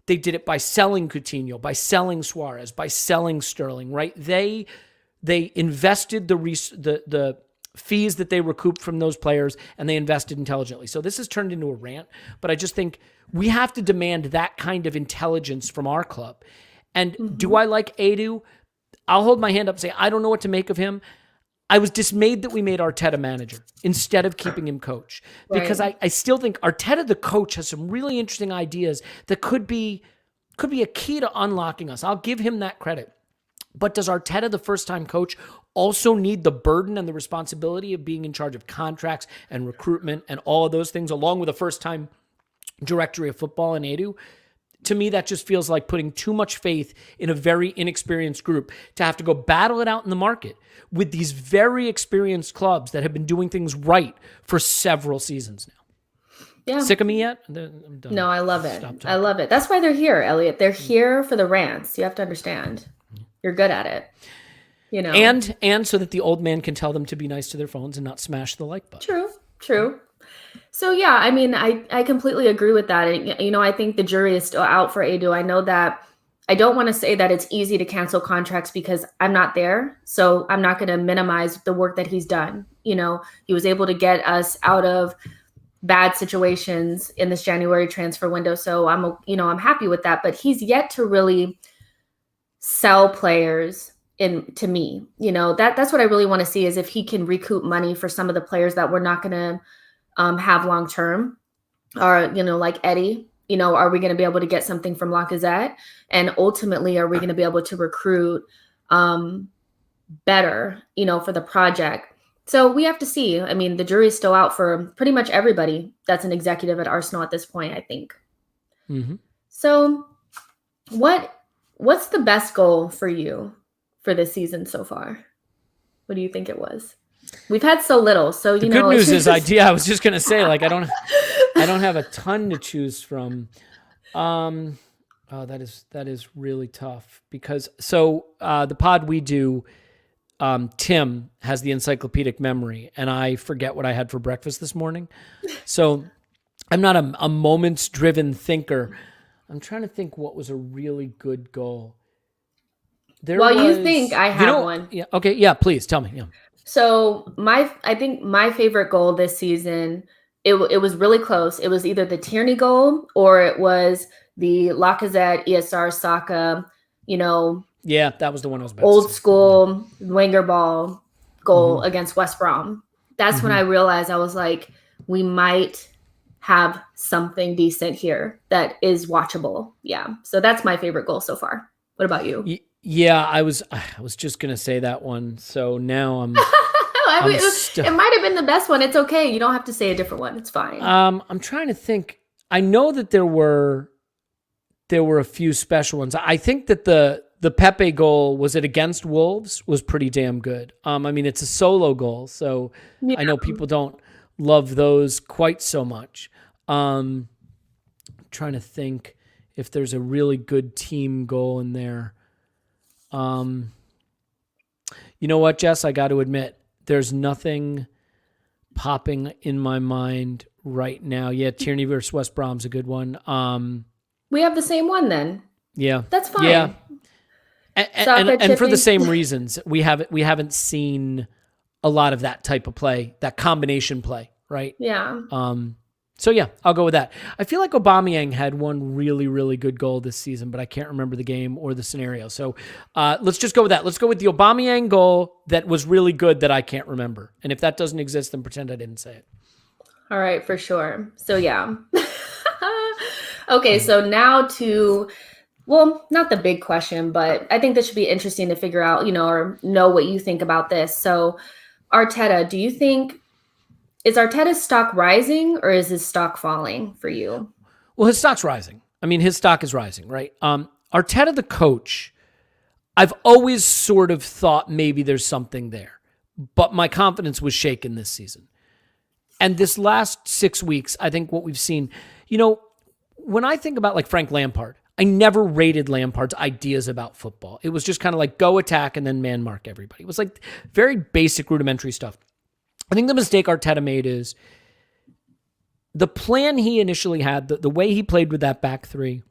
they did it by selling Coutinho, by selling Suarez, by selling Sterling, right? They invested the fees that they recouped from those players, and they invested intelligently. So this has turned into a rant, but I just think we have to demand that kind of intelligence from our club. And do I like Edu? I'll hold my hand up and say, I don't know what to make of him. I was dismayed that we made Arteta manager instead of keeping him coach, because I still think Arteta, the coach, has some really interesting ideas that could be a key to unlocking us. I'll give him that credit. But does Arteta, the first-time coach, also need the burden and the responsibility of being in charge of contracts and recruitment and all of those things, along with a first-time directory of football in Edu? To me, that just feels like putting too much faith in a very inexperienced group to have to go battle it out in the market with these very experienced clubs that have been doing things right for several seasons now. Yeah. Sick of me yet? I'm done. No, I love it. I love it. That's why they're here, Elliot. They're here for the rants. You have to understand. You're good at it. And so that the old man can tell them to be nice to their phones and not smash the like button. True. So, yeah, I mean, I completely agree with that. And, I think the jury is still out for Edu. I know that I don't want to say that it's easy to cancel contracts because I'm not there. So I'm not going to minimize the work that he's done. He was able to get us out of bad situations in this January transfer window. So I'm happy with that. But he's yet to really sell players to me. That's what I really want to see, is if he can recoup money for some of the players that we're not going to have long term, or like Eddie. Are we going to be able to get something from Lacazette? And ultimately, are we going to be able to recruit better, for the project? So we have to see. I mean, the jury's still out for pretty much everybody that's an executive at Arsenal at this point, I think. Mm-hmm. So what's the best goal for you for this season so far? What do you think it was? We've had so little, so The you good know, it's news is, just I was just gonna say, like, I don't have a ton to choose from. Oh, that is really tough because the pod we do, Tim has the encyclopedic memory, and I forget what I had for breakfast this morning. So I'm not a moments driven thinker. I'm trying to think what was a really good goal. While you think, I have one. Yeah, okay, yeah, please tell me. Yeah. So I think my favorite goal this season, it was really close. It was either the Tierney goal or it was the Lacazette, ESR, Saka, you know, Yeah, that was the one I was about old to say. school Wenger ball goal Mhm. against West Brom. That's when I Mhm. realized, I was like, we might have something decent here that is watchable. Yeah. So that's my favorite goal so far. What about you? Yeah, I was just gonna say that one. So now I I'm mean, st- it might have been the best one. It's okay. You don't have to say a different one. It's fine. I'm trying to think. I know that there were a few special ones. I think that the Pepe goal, was it against Wolves, was pretty damn good. I mean, it's a solo goal, so Yeah. I know people don't love those quite so much. Trying to think if there's a really good team goal in there. You know what, Jess? I got to admit, there's nothing popping in my mind right now. Yeah, Tierney versus West Brom's a good one. We have the same one then. Yeah, That's yeah, fine. Saka and for the chipping. same reasons, we haven't seen a lot of that type of play, that combination play, right? Yeah. So yeah, I'll go with that. I feel like Aubameyang had one really, really good goal this season, but I can't remember the game or the scenario. So let's just go with that. Let's go with the Aubameyang goal that was really good that I can't remember. And if that doesn't exist, then pretend I didn't say it. All right, for sure. So yeah. Okay, so now to, well, not the big question, but I think this should be interesting to figure out, or know what you think about this. So Arteta, do you think, is Arteta's stock rising or is his stock falling for you? Well, his stock's rising. I mean, his stock is rising, right? Arteta, the coach, I've always sort of thought maybe there's something there, but my confidence was shaken this season. And this last 6 weeks, I think what we've seen, when I think about like Frank Lampard, I never rated Lampard's ideas about football. It was just kind of like go attack and then man mark everybody. It was like very basic rudimentary stuff. I think the mistake Arteta made is the plan he initially had, the way he played with that back three,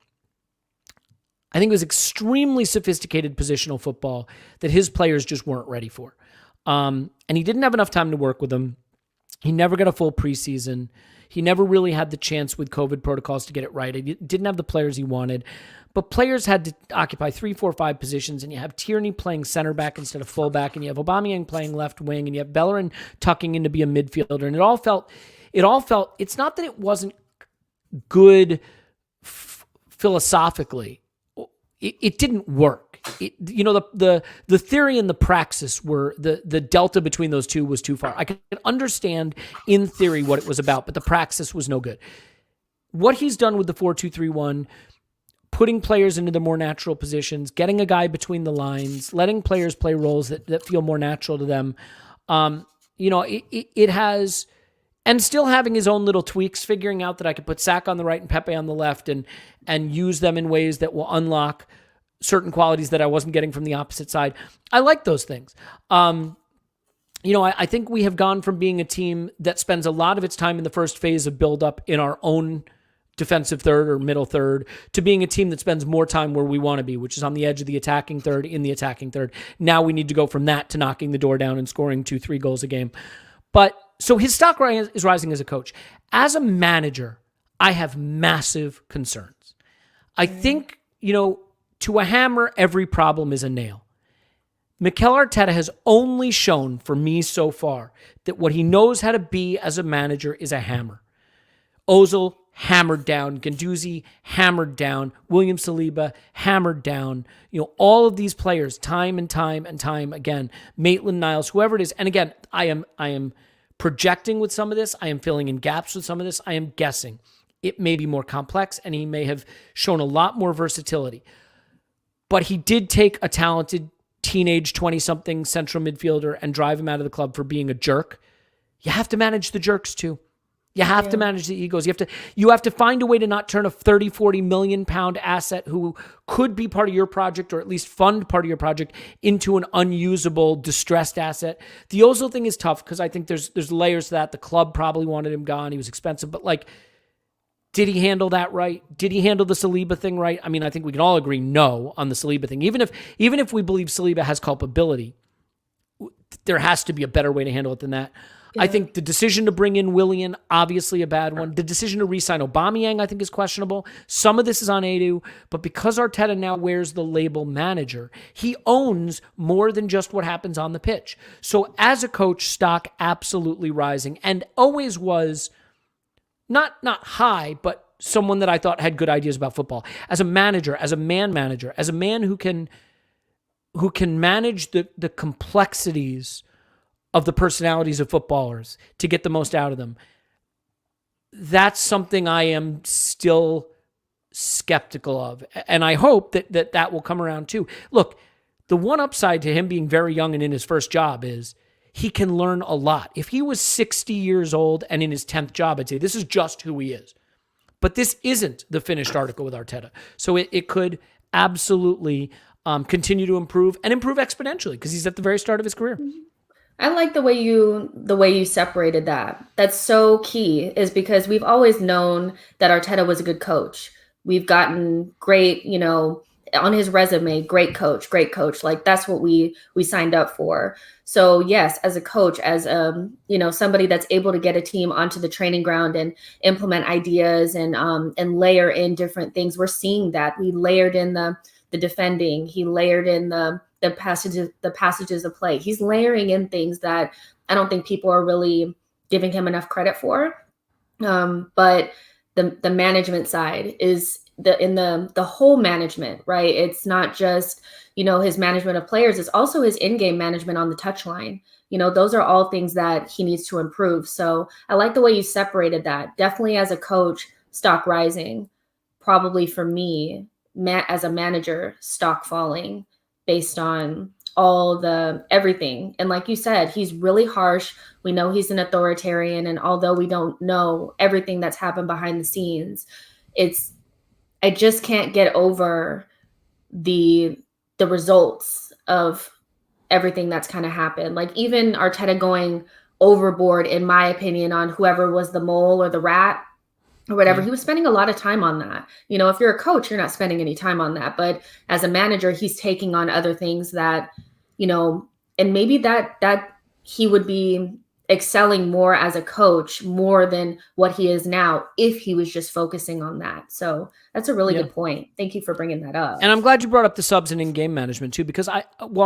I think it was extremely sophisticated positional football that his players just weren't ready for. And he didn't have enough time to work with them. He never got a full preseason. He never really had the chance with COVID protocols to get it right. He didn't have the players he wanted. But players had to occupy 3, 4, 5 positions, and you have Tierney playing center back instead of fullback, and you have Aubameyang playing left wing, and you have Bellerin tucking in to be a midfielder. And it all felt, it's not that it wasn't good philosophically. It didn't work. The theory and the praxis were the delta between those two was too far. I can understand in theory what it was about, but the praxis was no good. What he's done with the 4-2-3-1, putting players into the more natural positions, getting a guy between the lines, letting players play roles that feel more natural to them. It has, and still having his own little tweaks, figuring out that I could put Saka on the right and Pepe on the left and use them in ways that will unlock certain qualities that I wasn't getting from the opposite side. I like those things. I think we have gone from being a team that spends a lot of its time in the first phase of build-up in our own defensive third or middle third to being a team that spends more time where we want to be, which is on the edge of the attacking third, in the attacking third. Now we need to go from that to knocking the door down and scoring 2-3 goals a game. But so his stock is rising as a coach. As a manager, I have massive concerns. I think, to a hammer, every problem is a nail. Mikel Arteta has only shown for me so far that what he knows how to be as a manager is a hammer. Ozil hammered down, Guendouzi hammered down, William Saliba hammered down. All of these players, time and time and time again, Maitland-Niles, whoever it is. And again, I am projecting with some of this. I am filling in gaps with some of this. I am guessing. It may be more complex, and he may have shown a lot more versatility. But he did take a talented teenage 20-something central midfielder and drive him out of the club for being a jerk, you have to manage the jerks too. You have to manage the egos. You have to find a way to not turn a 30, 40 million pound asset who could be part of your project or at least fund part of your project into an unusable, distressed asset. The Ozil thing is tough because I think there's layers to that. The club probably wanted him gone. He was expensive, but like, did he handle that right? Did he handle the Saliba thing right? I mean, I think we can all agree no on the Saliba thing. Even if we believe Saliba has culpability, there has to be a better way to handle it than that. Yeah. I think the decision to bring in Willian, obviously a bad one. The decision to re-sign Aubameyang, I think, is questionable. Some of this is on Edu, but because Arteta now wears the label manager, he owns more than just what happens on the pitch. So as a coach, stock absolutely rising, and always was not high, but someone that I thought had good ideas about football. As a manager, as a man manager, as a man who can manage the complexities of the personalities of footballers to get the most out of them. That's something I am still skeptical of. And I hope that will come around too. Look, the one upside to him being very young and in his first job is he can learn a lot. If he was 60 years old and in his 10th job, I'd say this is just who he is. But this isn't the finished article with Arteta. So it could absolutely continue to improve and improve exponentially because he's at the very start of his career. I like the way you separated that. That's so key, is because we've always known that Arteta was a good coach. We've gotten great, on his resume, great coach. Like that's what we signed up for. So yes, as a coach, as somebody that's able to get a team onto the training ground and implement ideas and layer in different things, we're seeing that. We layered in the defending. He layered in the passages of play. He's layering in things that I don't think people are really giving him enough credit for. But the management side is the whole management, right? It's not just, his management of players. It's also his in-game management on the touchline. Those are all things that he needs to improve. So I like the way you separated that. Definitely as a coach, stock rising. Probably for me, as a manager, stock falling based on everything. And like you said, he's really harsh. We know he's an authoritarian. And although we don't know everything that's happened behind the scenes, I just can't get over the results of everything that's kind of happened. Like even Arteta going overboard, in my opinion, on whoever was the mole or the rat or whatever. He was spending a lot of time on that. If you're a coach, you're not spending any time on that. But as a manager, he's taking on other things that, and maybe that he would be excelling more as a coach, more than what he is now, if he was just focusing on that. So that's a really good point. Thank you for bringing that up. And I'm glad you brought up the subs and in-game management too, because I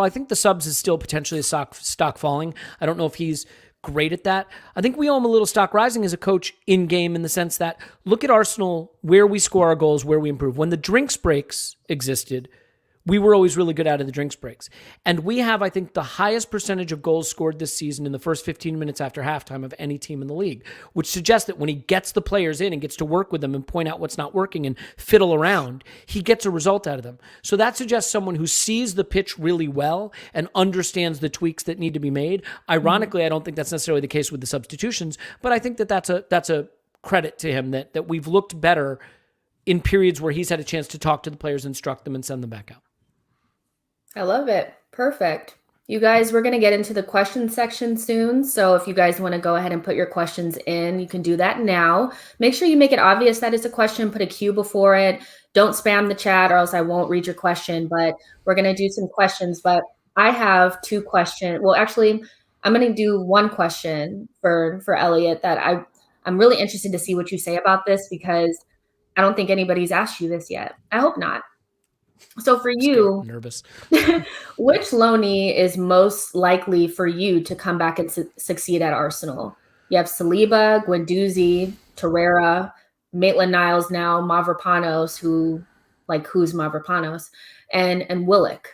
think the subs is still potentially a stock falling. I don't know if he's great at that. I think we owe him a little stock rising as a coach in game, in the sense that look at Arsenal, where we score our goals, where we improve. When the drinks breaks existed, we were always really good out of the drinks breaks. And we have, I think, the highest percentage of goals scored this season in the first 15 minutes after halftime of any team in the league, which suggests that when he gets the players in and gets to work with them and point out what's not working and fiddle around, he gets a result out of them. So that suggests someone who sees the pitch really well and understands the tweaks that need to be made. Ironically, I don't think that's necessarily the case with the substitutions, but I think that's a credit to him that we've looked better in periods where he's had a chance to talk to the players, instruct them, and send them back out. I love it. Perfect. You guys, we're going to get into the question section soon. So if you guys want to go ahead and put your questions in, you can do that now. Make sure you make it obvious that it's a question. Put a Q before it. Don't spam the chat or else I won't read your question. But we're going to do some questions. But I have two questions. Well, actually, I'm going to do one question for Elliot that I'm really interested to see what you say about this, because I don't think anybody's asked you this yet. I hope not. So for you, nervous. Which loanee is most likely for you to come back and succeed at Arsenal? You have Saliba, Guendouzi, Torreira, Maitland-Niles now, Mavropanos, who's Mavropanos, and Willock.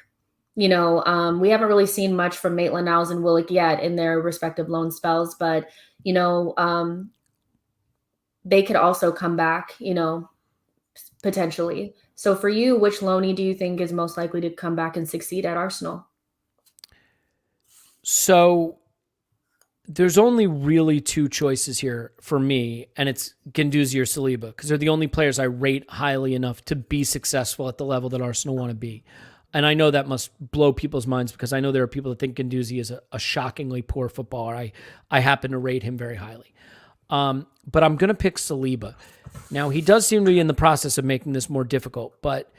We haven't really seen much from Maitland-Niles and Willock yet in their respective loan spells, but they could also come back, potentially. So for you, which loanee do you think is most likely to come back and succeed at Arsenal? So there's only really two choices here for me, and it's Guendouzi or Saliba, because they're the only players I rate highly enough to be successful at the level that Arsenal want to be. And I know that must blow people's minds, because I know there are people that think Guendouzi is a shockingly poor footballer. I happen to rate him very highly. But I'm going to pick Saliba. Now, he does seem to be in the process of making this more difficult, but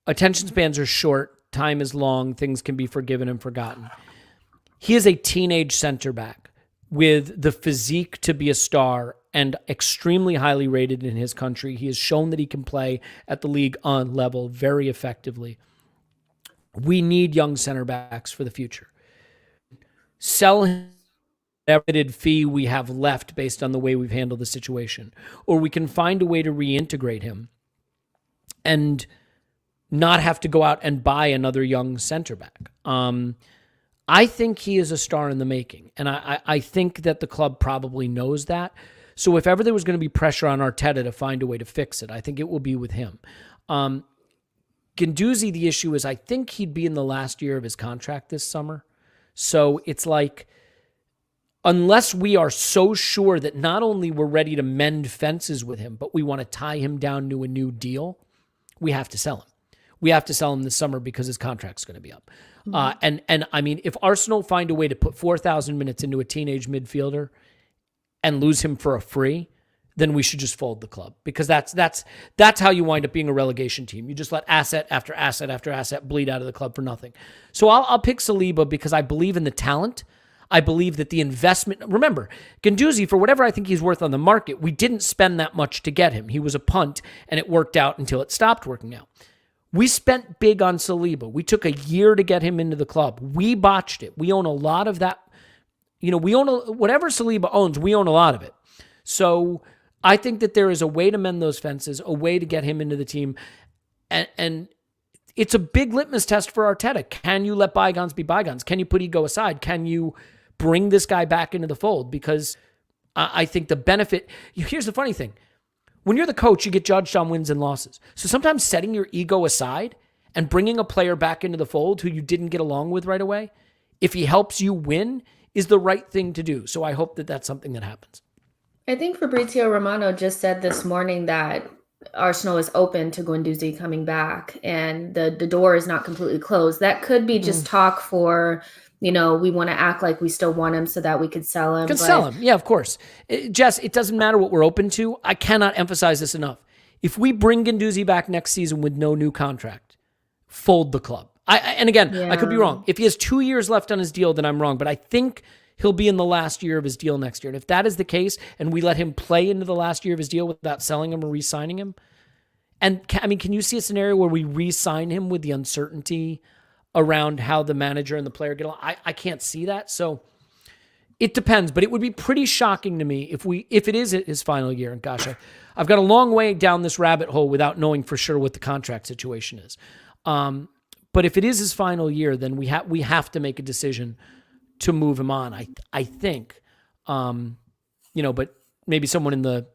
attention spans are short, time is long, things can be forgiven and forgotten. He is a teenage center back with the physique to be a star and extremely highly rated in his country. He has shown that he can play at the League on level very effectively. We need young center backs for the future. Sell him whatever fee we have left based on the way we've handled the situation, or we can find a way to reintegrate him and not have to go out and buy another young center back. I think he is a star in the making, and I think that the club probably knows that. So if ever there was going to be pressure on Arteta to find a way to fix it, I think it will be with him. Guendouzi, the issue is I think he'd be in the last year of his contract this summer. So it's like, unless we are so sure that not only we're ready to mend fences with him, but we want to tie him down to a new deal, we have to sell him. We have to sell him this summer because his contract's going to be up. And I mean, if Arsenal find a way to put 4,000 minutes into a teenage midfielder and lose him for a free, then we should just fold the club, because that's how you wind up being a relegation team. You just let asset after asset after asset bleed out of the club for nothing. So I'll pick Saliba because I believe in the talent. I believe that the investment, remember, Guendouzi, for whatever I think he's worth on the market, we didn't spend that much to get him. He was a punt, and it worked out until it stopped working out. We spent big on Saliba. We took a year to get him into the club. We botched it. We own a lot of that. We own whatever Saliba owns, we own a lot of it. So I think that there is a way to mend those fences, a way to get him into the team. And it's a big litmus test for Arteta. Can you let bygones be bygones? Can you put ego aside? Can you bring this guy back into the fold? Because I think the benefit, here's the funny thing. When you're the coach, you get judged on wins and losses. So sometimes setting your ego aside and bringing a player back into the fold who you didn't get along with right away, if he helps you win, is the right thing to do. So I hope that that's something that happens. I think Fabrizio Romano just said this morning that Arsenal is open to Guendouzi coming back, and the door is not completely closed. That could be just talk for, we want to act like we still want him so that we could sell him. Sell him. Yeah, of course. Jess, it doesn't matter what we're open to. I cannot emphasize this enough. If we bring Guendouzi back next season with no new contract, fold the club. I could be wrong. If he has 2 years left on his deal, then I'm wrong. But I think he'll be in the last year of his deal next year. And if that is the case, and we let him play into the last year of his deal without selling him or re-signing him, can you see a scenario where we re-sign him with the uncertainty around how the manager and the player get along? I can't see that. So it depends, but it would be pretty shocking to me if it is his final year. And gosh, I've got a long way down this rabbit hole without knowing for sure what the contract situation is. But if it is his final year, then we have to make a decision to move him on. I think, but maybe someone in the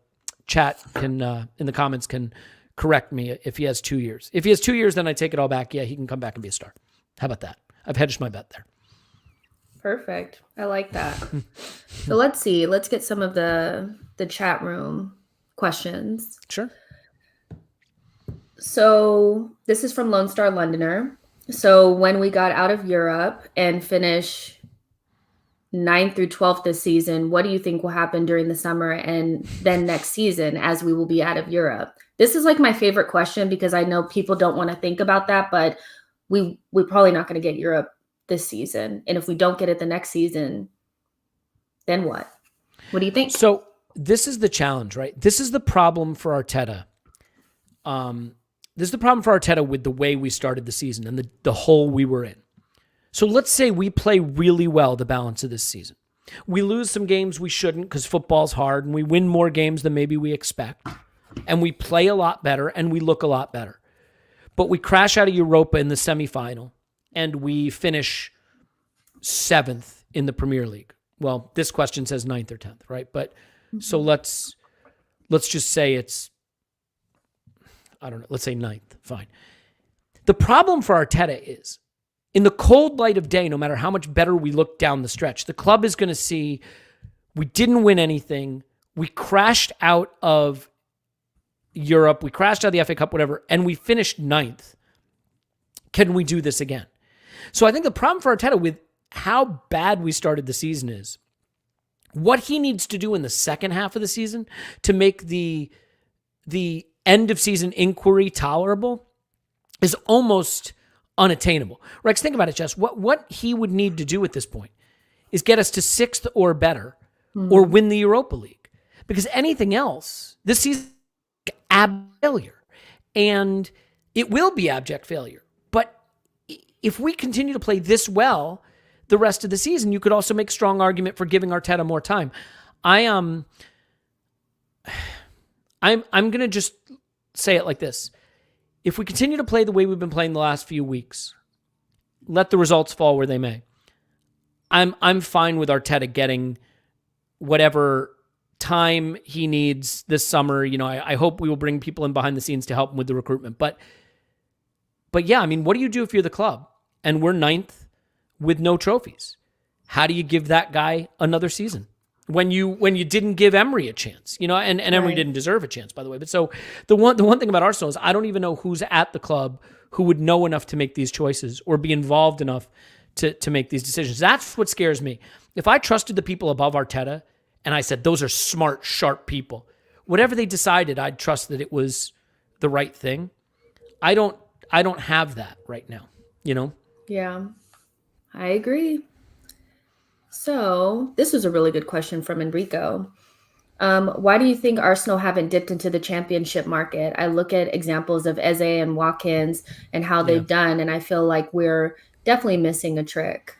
chat can, in the comments, can correct me if he has 2 years. If he has 2 years, then I take it all back. Yeah, he can come back and be a star. How about that? I've hedged my bet there. Perfect. I like that. So let's see. Let's get some of the chat room questions. Sure. So this is from Lone Star Londoner. So when we got out of Europe and finish 9th through 12th this season, what do you think will happen during the summer and then next season as we will be out of Europe? This is like my favorite question because I know people don't want to think about that, but we're probably not going to get Europe this season. And if we don't get it the next season, then what? What do you think? So this is the challenge, right? This is the problem for Arteta. This is the problem for Arteta with the way we started the season and the hole we were in. So let's say we play really well the balance of this season. We lose some games we shouldn't because football's hard, and we win more games than maybe we expect. And we play a lot better, and we look a lot better. But we crash out of Europa in the semifinal, and we finish 7th in the Premier League. Well, this question says 9th or 10th, right? But so let's just say it's, I don't know, let's say 9th. Fine. The problem for Arteta is in the cold light of day, no matter how much better we look down the stretch, the club is going to see we didn't win anything. We crashed out of Europe. We crashed out of the FA Cup, whatever, and we finished 9th. Can we do this again? So I think the problem for Arteta with how bad we started the season is what he needs to do in the second half of the season to make the end of season inquiry tolerable is almost unattainable. Rex, think about it, Jess. What he would need to do at this point is get us to 6th or better or win the Europa League. Because anything else, this season is abject failure. And it will be abject failure. But if we continue to play this well the rest of the season, you could also make a strong argument for giving Arteta more time. I'm going to just say it like this. If we continue to play the way we've been playing the last few weeks, let the results fall where they may. I'm fine with Arteta getting whatever time he needs this summer. You know, I hope we will bring people in behind the scenes to help him with the recruitment. But yeah, I mean, what do you do if you're the club and we're 9th with no trophies? How do you give that guy another season? When you didn't give Emery a chance, you know, and Emery didn't deserve a chance, by the way. But so the one thing about Arsenal is I don't even know who's at the club who would know enough to make these choices or be involved enough to make these decisions. That's what scares me. If I trusted the people above Arteta and I said those are smart, sharp people, whatever they decided, I'd trust that it was the right thing. I don't have that right now, you know? Yeah, I agree. So this was a really good question from Enrico. Why do you think Arsenal haven't dipped into the championship market? I look at examples of Eze and Watkins and how they've done, and I feel like we're definitely missing a trick.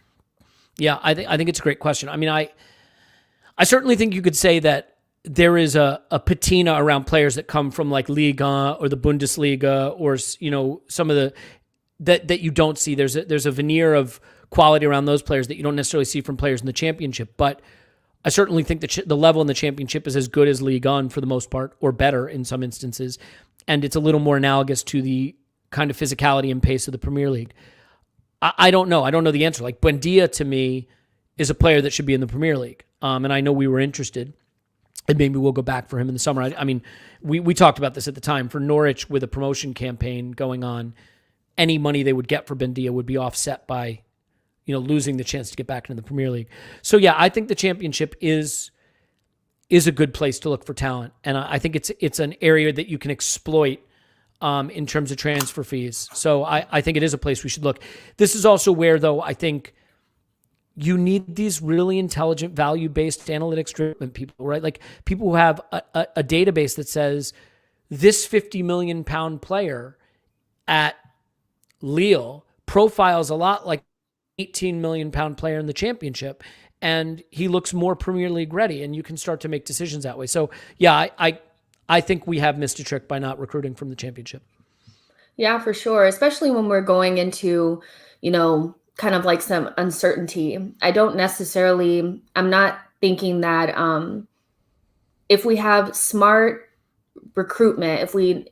Yeah, I think it's a great question. I mean, I certainly think you could say that there is a patina around players that come from like Liga or the Bundesliga or, you know, some of the that you don't see. There's a veneer of quality around those players that you don't necessarily see from players in the championship. But I certainly think that the level in the championship is as good as Ligue 1 for the most part, or better in some instances. And it's a little more analogous to the kind of physicality and pace of the Premier League. I don't know. I don't know the answer. Like Buendia to me is a player that should be in the Premier League. And I know we were interested. And maybe we'll go back for him in the summer. I mean, we talked about this at the time. For Norwich with a promotion campaign going on, any money they would get for Buendia would be offset by, you know, losing the chance to get back into the Premier League. So yeah, I think the championship is a good place to look for talent. And I think it's an area that you can exploit in terms of transfer fees. So I think it is a place we should look. This is also where, though, I think you need these really intelligent, value-based analytics driven people, right? Like people who have a database that says this £50 million player at Lille profiles a lot like £18 million player in the championship, and he looks more Premier League ready, and you can start to make decisions that way. So yeah, I think we have missed a trick by not recruiting from the championship. Yeah, for sure. Especially when we're going into, you know, kind of like some uncertainty. I'm not thinking that if we have smart recruitment,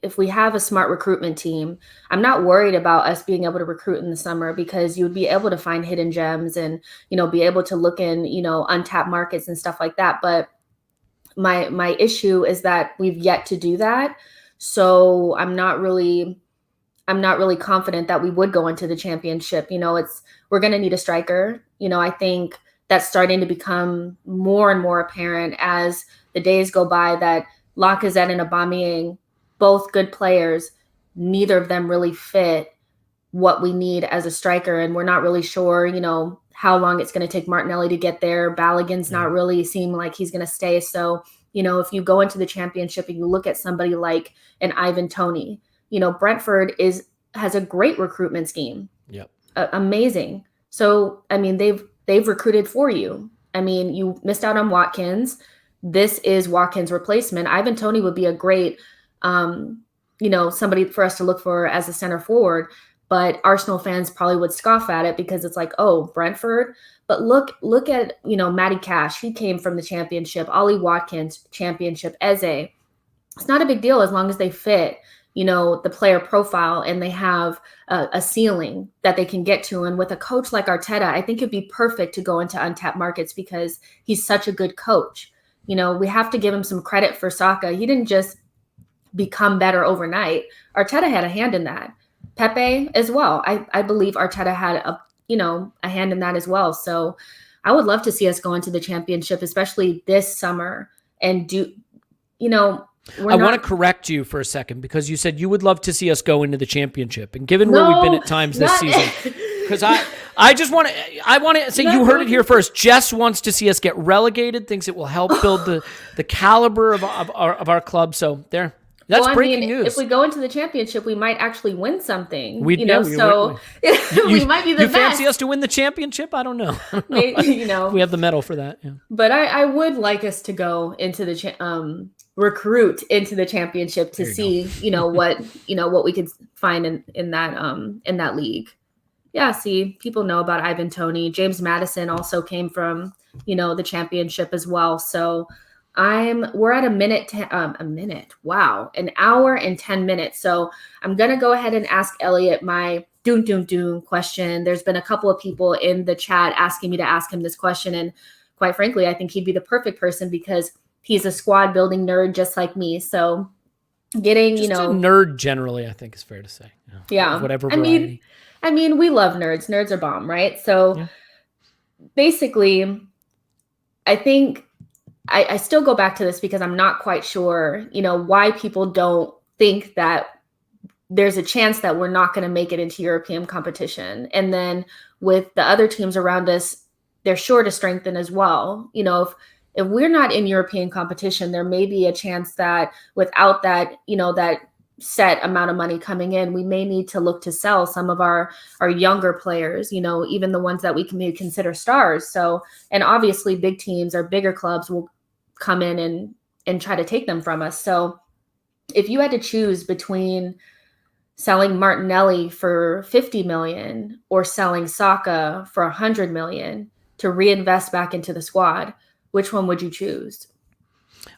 if we have a smart recruitment team, I'm not worried about us being able to recruit in the summer, because you would be able to find hidden gems and, you know, be able to look in, you know, untapped markets and stuff like that. But my issue is that we've yet to do that. So I'm not really confident that we would go into the championship. You know, we're going to need a striker. You know, I think that's starting to become more and more apparent as the days go by, that Lacazette and Aubameyang, both good players, neither of them really fit what we need as a striker. And we're not really sure, you know, how long it's going to take Martinelli to get there. Balogun's not really seem like he's going to stay. So, you know, if you go into the championship and you look at somebody like an Ivan Toney, you know, Brentford has a great recruitment scheme. Yep. Amazing. So, I mean, they've recruited for you. I mean, you missed out on Watkins. This is Watkins' replacement. Ivan Toney would be a great, you know, somebody for us to look for as a center forward. But Arsenal fans probably would scoff at it because it's like, oh, Brentford. But look at, you know, Matty Cash. He came from the championship. Ollie Watkins, championship. Eze. It's not a big deal as long as they fit. the player profile, and they have a ceiling that they can get to. And with a coach like Arteta, I think it'd be perfect to go into untapped markets because he's such a good coach. We have to give him some credit for Saka. He didn't just become better overnight. Arteta had a hand in that. Pepe as well. I believe Arteta had a hand in that as well. So I would love to see us go into the championship, especially this summer, and I want to correct you for a second because you said you would love to see us go into the championship. And given where we've been at times this season, because I want to say you heard it here first. Jess wants to see us get relegated, thinks it will help build the caliber of our club. So there. That's breaking news. If we go into the championship, we might actually win something. We might be the you best. Fancy us to win the championship? I don't know. Maybe, we have the medal for that. Yeah. But I would like us to go into the recruit into the championship to see what we could find in that league. Yeah, see, people know about Ivan Toney. James Maddison also came from the championship as well. So we're at an hour and 10 minutes. So I'm going to go ahead and ask Elliot my doom question. There's been a couple of people in the chat asking me to ask him this question. And quite frankly, I think he'd be the perfect person because he's a squad building nerd just like me. So getting, just a nerd generally, I think is fair to say. Yeah. Whatever variety. I mean, we love nerds. Nerds are bomb, right? So basically, I think I still go back to this because I'm not quite sure, why people don't think that there's a chance that we're not going to make it into European competition. And then with the other teams around us, they're sure to strengthen as well. If we're not in European competition, there may be a chance that without that, that set amount of money coming in, we may need to look to sell some of our younger players, even the ones that we can maybe consider stars. So, and obviously big teams or bigger clubs will come in and try to take them from us. So if you had to choose between selling Martinelli for 50 million or selling Saka for 100 million to reinvest back into the squad, which one would you choose?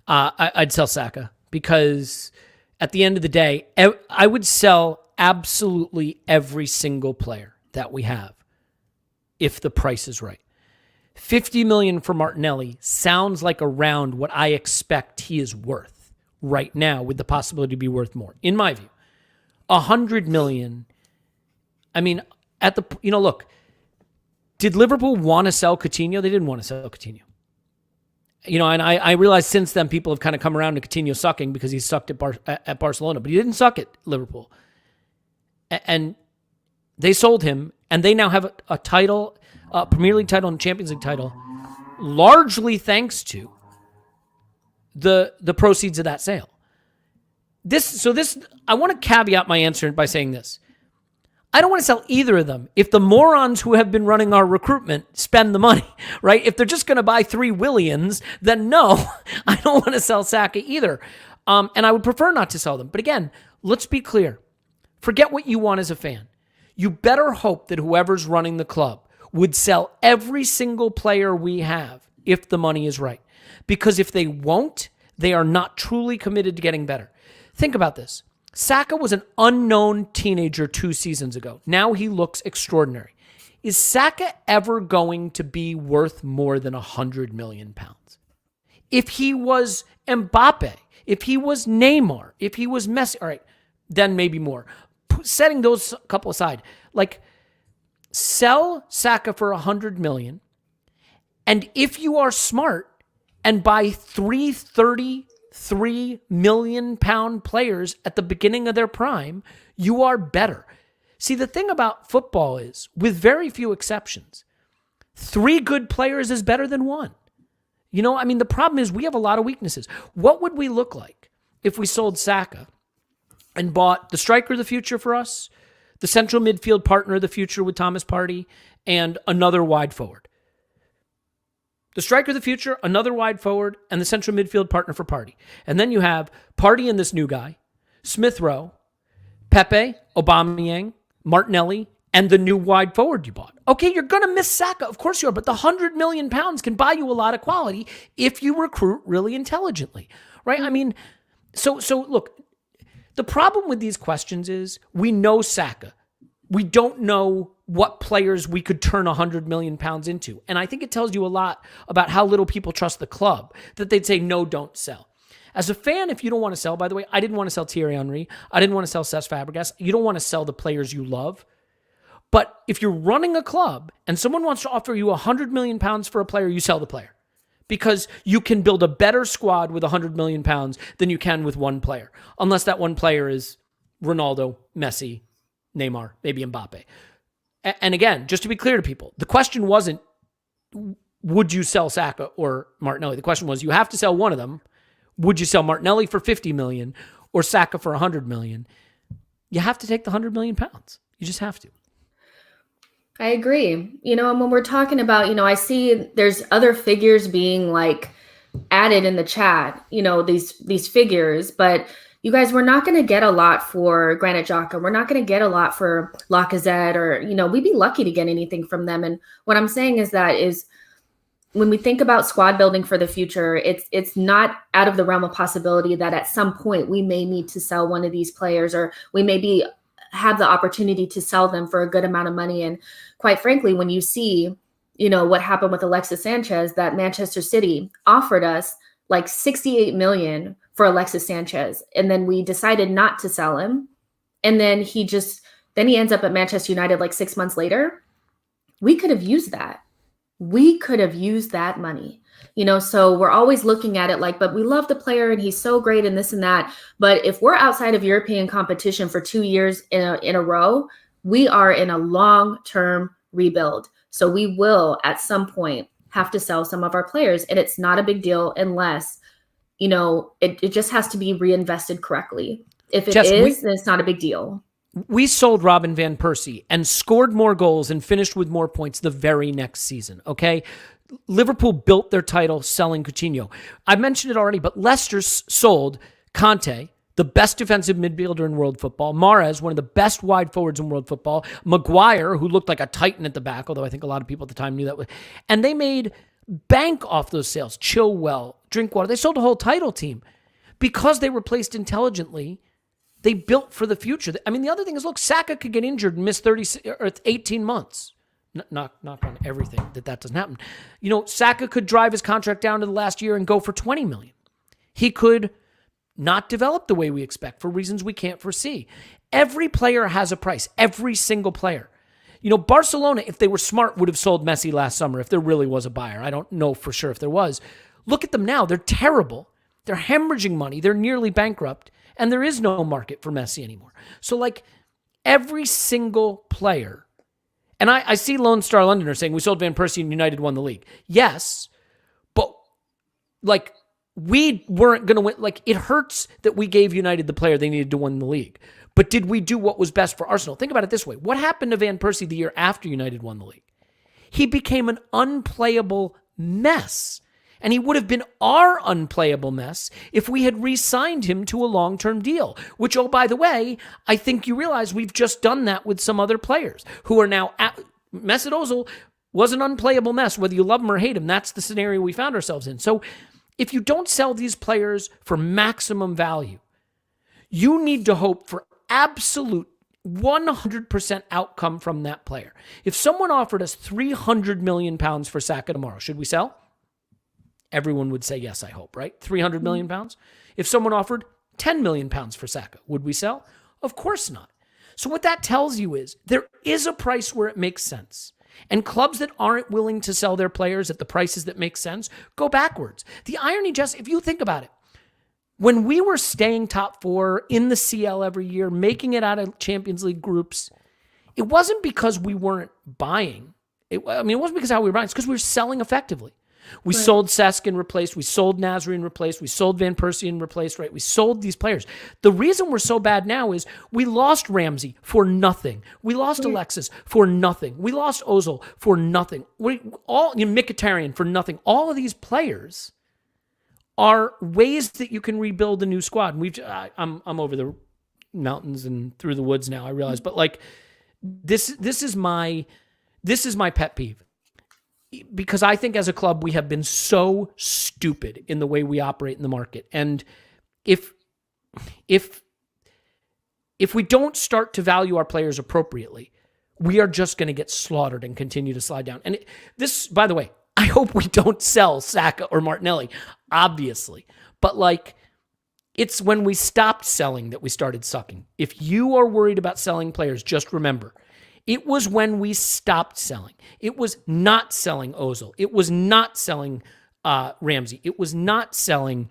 I'd sell Saka because at the end of the day, I would sell absolutely every single player that we have if the price is right. 50 million for Martinelli sounds like around what I expect he is worth right now, with the possibility to be worth more, in my view. 100 million. I mean, look, did Liverpool want to sell Coutinho? They didn't want to sell Coutinho. And I realize since then people have kind of come around to Coutinho sucking because he sucked at Barcelona, but he didn't suck at Liverpool. And they sold him, and they now have a title, a Premier League title and Champions League title, largely thanks to the proceeds of that sale. I want to caveat my answer by saying this. I don't want to sell either of them if the morons who have been running our recruitment spend the money, right? If they're just going to buy 3 Willians, then no, I don't want to sell Saka either. And I would prefer not to sell them. But again, let's be clear. Forget what you want as a fan. You better hope that whoever's running the club would sell every single player we have if the money is right. Because if they won't, they are not truly committed to getting better. Think about this. Saka was an unknown teenager 2 seasons ago. Now he looks extraordinary. Is Saka ever going to be worth more than 100 million pounds? If he was Mbappe, if he was Neymar, if he was Messi, all right, then maybe more. Setting those couple aside, sell Saka for 100 million, and if you are smart and buy 3 million pound players at the beginning of their prime, you are better. See, the thing about football is, with very few exceptions, 3 good players is better than 1. The problem is we have a lot of weaknesses. What would we look like if we sold Saka and bought the striker of the future for us, the central midfield partner of the future with Thomas Partey, and another wide forward? The striker of the future, another wide forward, and the central midfield partner for Partey. And then you have Partey and this new guy, Smith Rowe, Pepe, Aubameyang, Martinelli, and the new wide forward you bought. Okay, you're going to miss Saka. Of course you are, but the 100 million pounds can buy you a lot of quality if you recruit really intelligently, right? So look, The problem with these questions is we know Saka. We don't know what players we could turn 100 million pounds into. And I think it tells you a lot about how little people trust the club, that they'd say, no, don't sell. As a fan, if you don't want to sell, by the way, I didn't want to sell Thierry Henry. I didn't want to sell Cesc Fabregas. You don't want to sell the players you love. But if you're running a club and someone wants to offer you 100 million pounds for a player, you sell the player. Because you can build a better squad with 100 million pounds than you can with one player. Unless that one player is Ronaldo, Messi, Neymar, maybe Mbappe. And again, just to be clear to people, the question wasn't, would you sell Saka or Martinelli? The question was, you have to sell one of them. Would you sell Martinelli for 50 million or Saka for 100 million? You have to take the 100 million pounds. You just have to. I agree. And when we're talking about, I see there's other figures being like added in the chat, these figures, but you guys, we're not going to get a lot for Granit Xhaka. We're not going to get a lot for Lacazette or, we'd be lucky to get anything from them. And what I'm saying is when we think about squad building for the future, it's not out of the realm of possibility that at some point we may need to sell one of these players, or we may have the opportunity to sell them for a good amount of money. And quite frankly, when you see, what happened with Alexis Sanchez, that Manchester City offered us like 68 million for Alexis Sanchez. And then we decided not to sell him. And then he ends up at Manchester United like 6 months later. We could have used that. We could have used that money, so we're always looking at it like, but we love the player and he's so great and this and that. But if we're outside of European competition for 2 years in a row, we are in a long-term rebuild. So we will at some point have to sell some of our players, and it's not a big deal unless, it just has to be reinvested correctly. If it is, then it's not a big deal. We sold Robin van Persie and scored more goals and finished with more points the very next season, okay? Liverpool built their title selling Coutinho. I mentioned it already, but Leicester sold Kanté, the best defensive midfielder in world football, Mahrez, one of the best wide forwards in world football, Maguire, who looked like a titan at the back, although I think a lot of people at the time knew that. And they made bank off those sales. Chilwell, Drinkwater. They sold a whole title team because they were placed intelligently. They built for the future. I mean, the other thing is, look, Saka could get injured and miss 18 months. Knock on everything that doesn't happen. Saka could drive his contract down to the last year and go for 20 million. He could not develop the way we expect for reasons we can't foresee. Every player has a price. Every single player. Barcelona, if they were smart, would have sold Messi last summer if there really was a buyer. I don't know for sure if there was. Look at them now. They're terrible. They're hemorrhaging money. They're nearly bankrupt. And there is no market for Messi anymore. So, every single player, and I see Lone Star Londoner saying we sold Van Persie and United won the league. Yes, but, we weren't going to win. It hurts that we gave United the player they needed to win the league. But did we do what was best for Arsenal? Think about it this way. What happened to Van Persie the year after United won the league? He became an unplayable mess. And he would have been our unplayable mess if we had re-signed him to a long-term deal, which, oh, by the way, I think you realize we've just done that with some other players who are now Mesut Ozil was an unplayable mess, whether you love him or hate him. That's the scenario we found ourselves in. So if you don't sell these players for maximum value, you need to hope for absolute 100% outcome from that player. If someone offered us 300 million pounds for Saka tomorrow, should we sell? Everyone would say yes, I hope, right? 300 million pounds. If someone offered 10 million pounds for Saka, would we sell? Of course not. So what that tells you is there is a price where it makes sense. And clubs that aren't willing to sell their players at the prices that make sense go backwards. The irony, just if you think about it, when we were staying top four in the CL every year, making it out of Champions League groups, it wasn't because we weren't buying. It wasn't because of how we were buying. It's because we were selling effectively. We sold Cesc and replaced. We sold Nasri and replaced. We sold Van Persie and replaced, right? We sold these players. The reason we're so bad now is we lost Ramsey for nothing. We lost Alexis for nothing. We lost Ozil for nothing. Mkhitaryan for nothing. All of these players are ways that you can rebuild a new squad. And I'm over the mountains and through the woods now, I realize. But this is my pet peeve. Because I think as a club, we have been so stupid in the way we operate in the market. And if if we don't start to value our players appropriately, we are just going to get slaughtered and continue to slide down. And this, by the way, I hope we don't sell Saka or Martinelli, obviously. But like, it's when we stopped selling that we started sucking. If you are worried about selling players, just remember, it was when we stopped selling. It was not selling Ozil. It was not selling Ramsey. It was not selling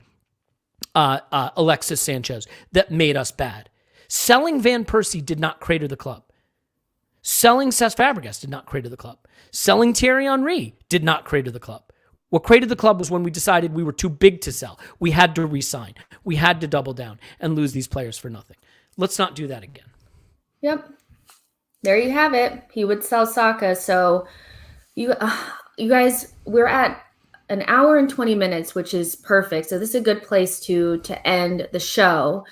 Alexis Sanchez that made us bad. Selling Van Persie did not crater the club. Selling Cesc Fabregas did not crater the club. Selling Thierry Henry did not crater the club. What cratered the club was when we decided we were too big to sell. We had to re-sign. We had to double down and lose these players for nothing. Let's not do that again. Yep. There you have it. He would sell Saka. So you guys, we're at an hour and 20 minutes, which is perfect. So this is a good place to end the show.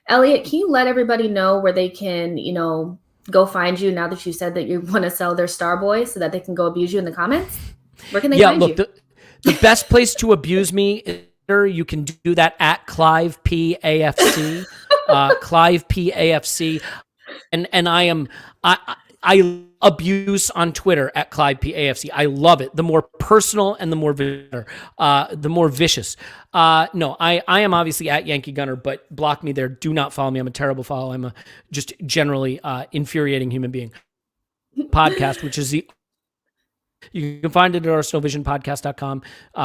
Elliot, can you let everybody know where they can, go find you now that you said that you want to sell their star boy so that they can go abuse you in the comments? Where can they find you? The best place to abuse me is you can do that at Clive P AFC, Clive P AFC, and I abuse on Twitter at Clive P AFC. I love it. The more personal and the more vicious. No, I am obviously at Yankee Gunner, but block me there. Do not follow me. I'm a terrible follow. I'm a just generally infuriating human being. Podcast, which is you can find it at arsenalvisionpodcast.com.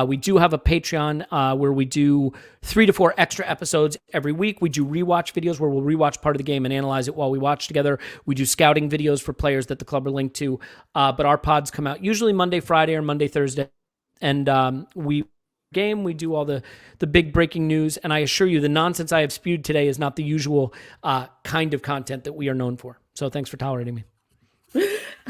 We do have a Patreon where we do 3 to 4 extra episodes every week. We do rewatch videos where we'll rewatch part of the game and analyze it while we watch together. We do scouting videos for players that the club are linked to. But our pods come out usually Monday, Friday, or Monday, Thursday. And we do all the big breaking news. And I assure you, the nonsense I have spewed today is not the usual kind of content that we are known for. So thanks for tolerating me.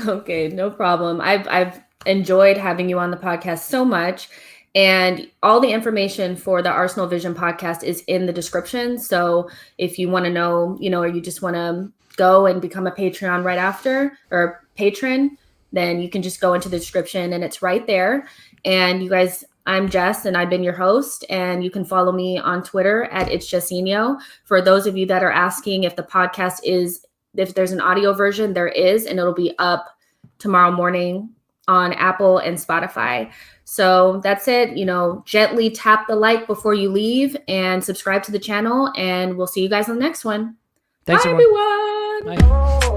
Okay, no problem. I've enjoyed having you on the podcast so much. And all the information for the Arsenal Vision podcast is in the description. So if you want to know, or you just want to go and become a Patreon right after, or patron, then you can just go into the description and it's right there. And you guys, I'm Jess and I've been your host, and you can follow me on Twitter at It's Jessinho. For those of you that are asking if the podcast if there's an audio version, there is, and it'll be up tomorrow morning on Apple and Spotify. So that's it. Gently tap the like before you leave and subscribe to the channel, and we'll see you guys on the next one. Thanks, Bye, everyone. everyone. Bye.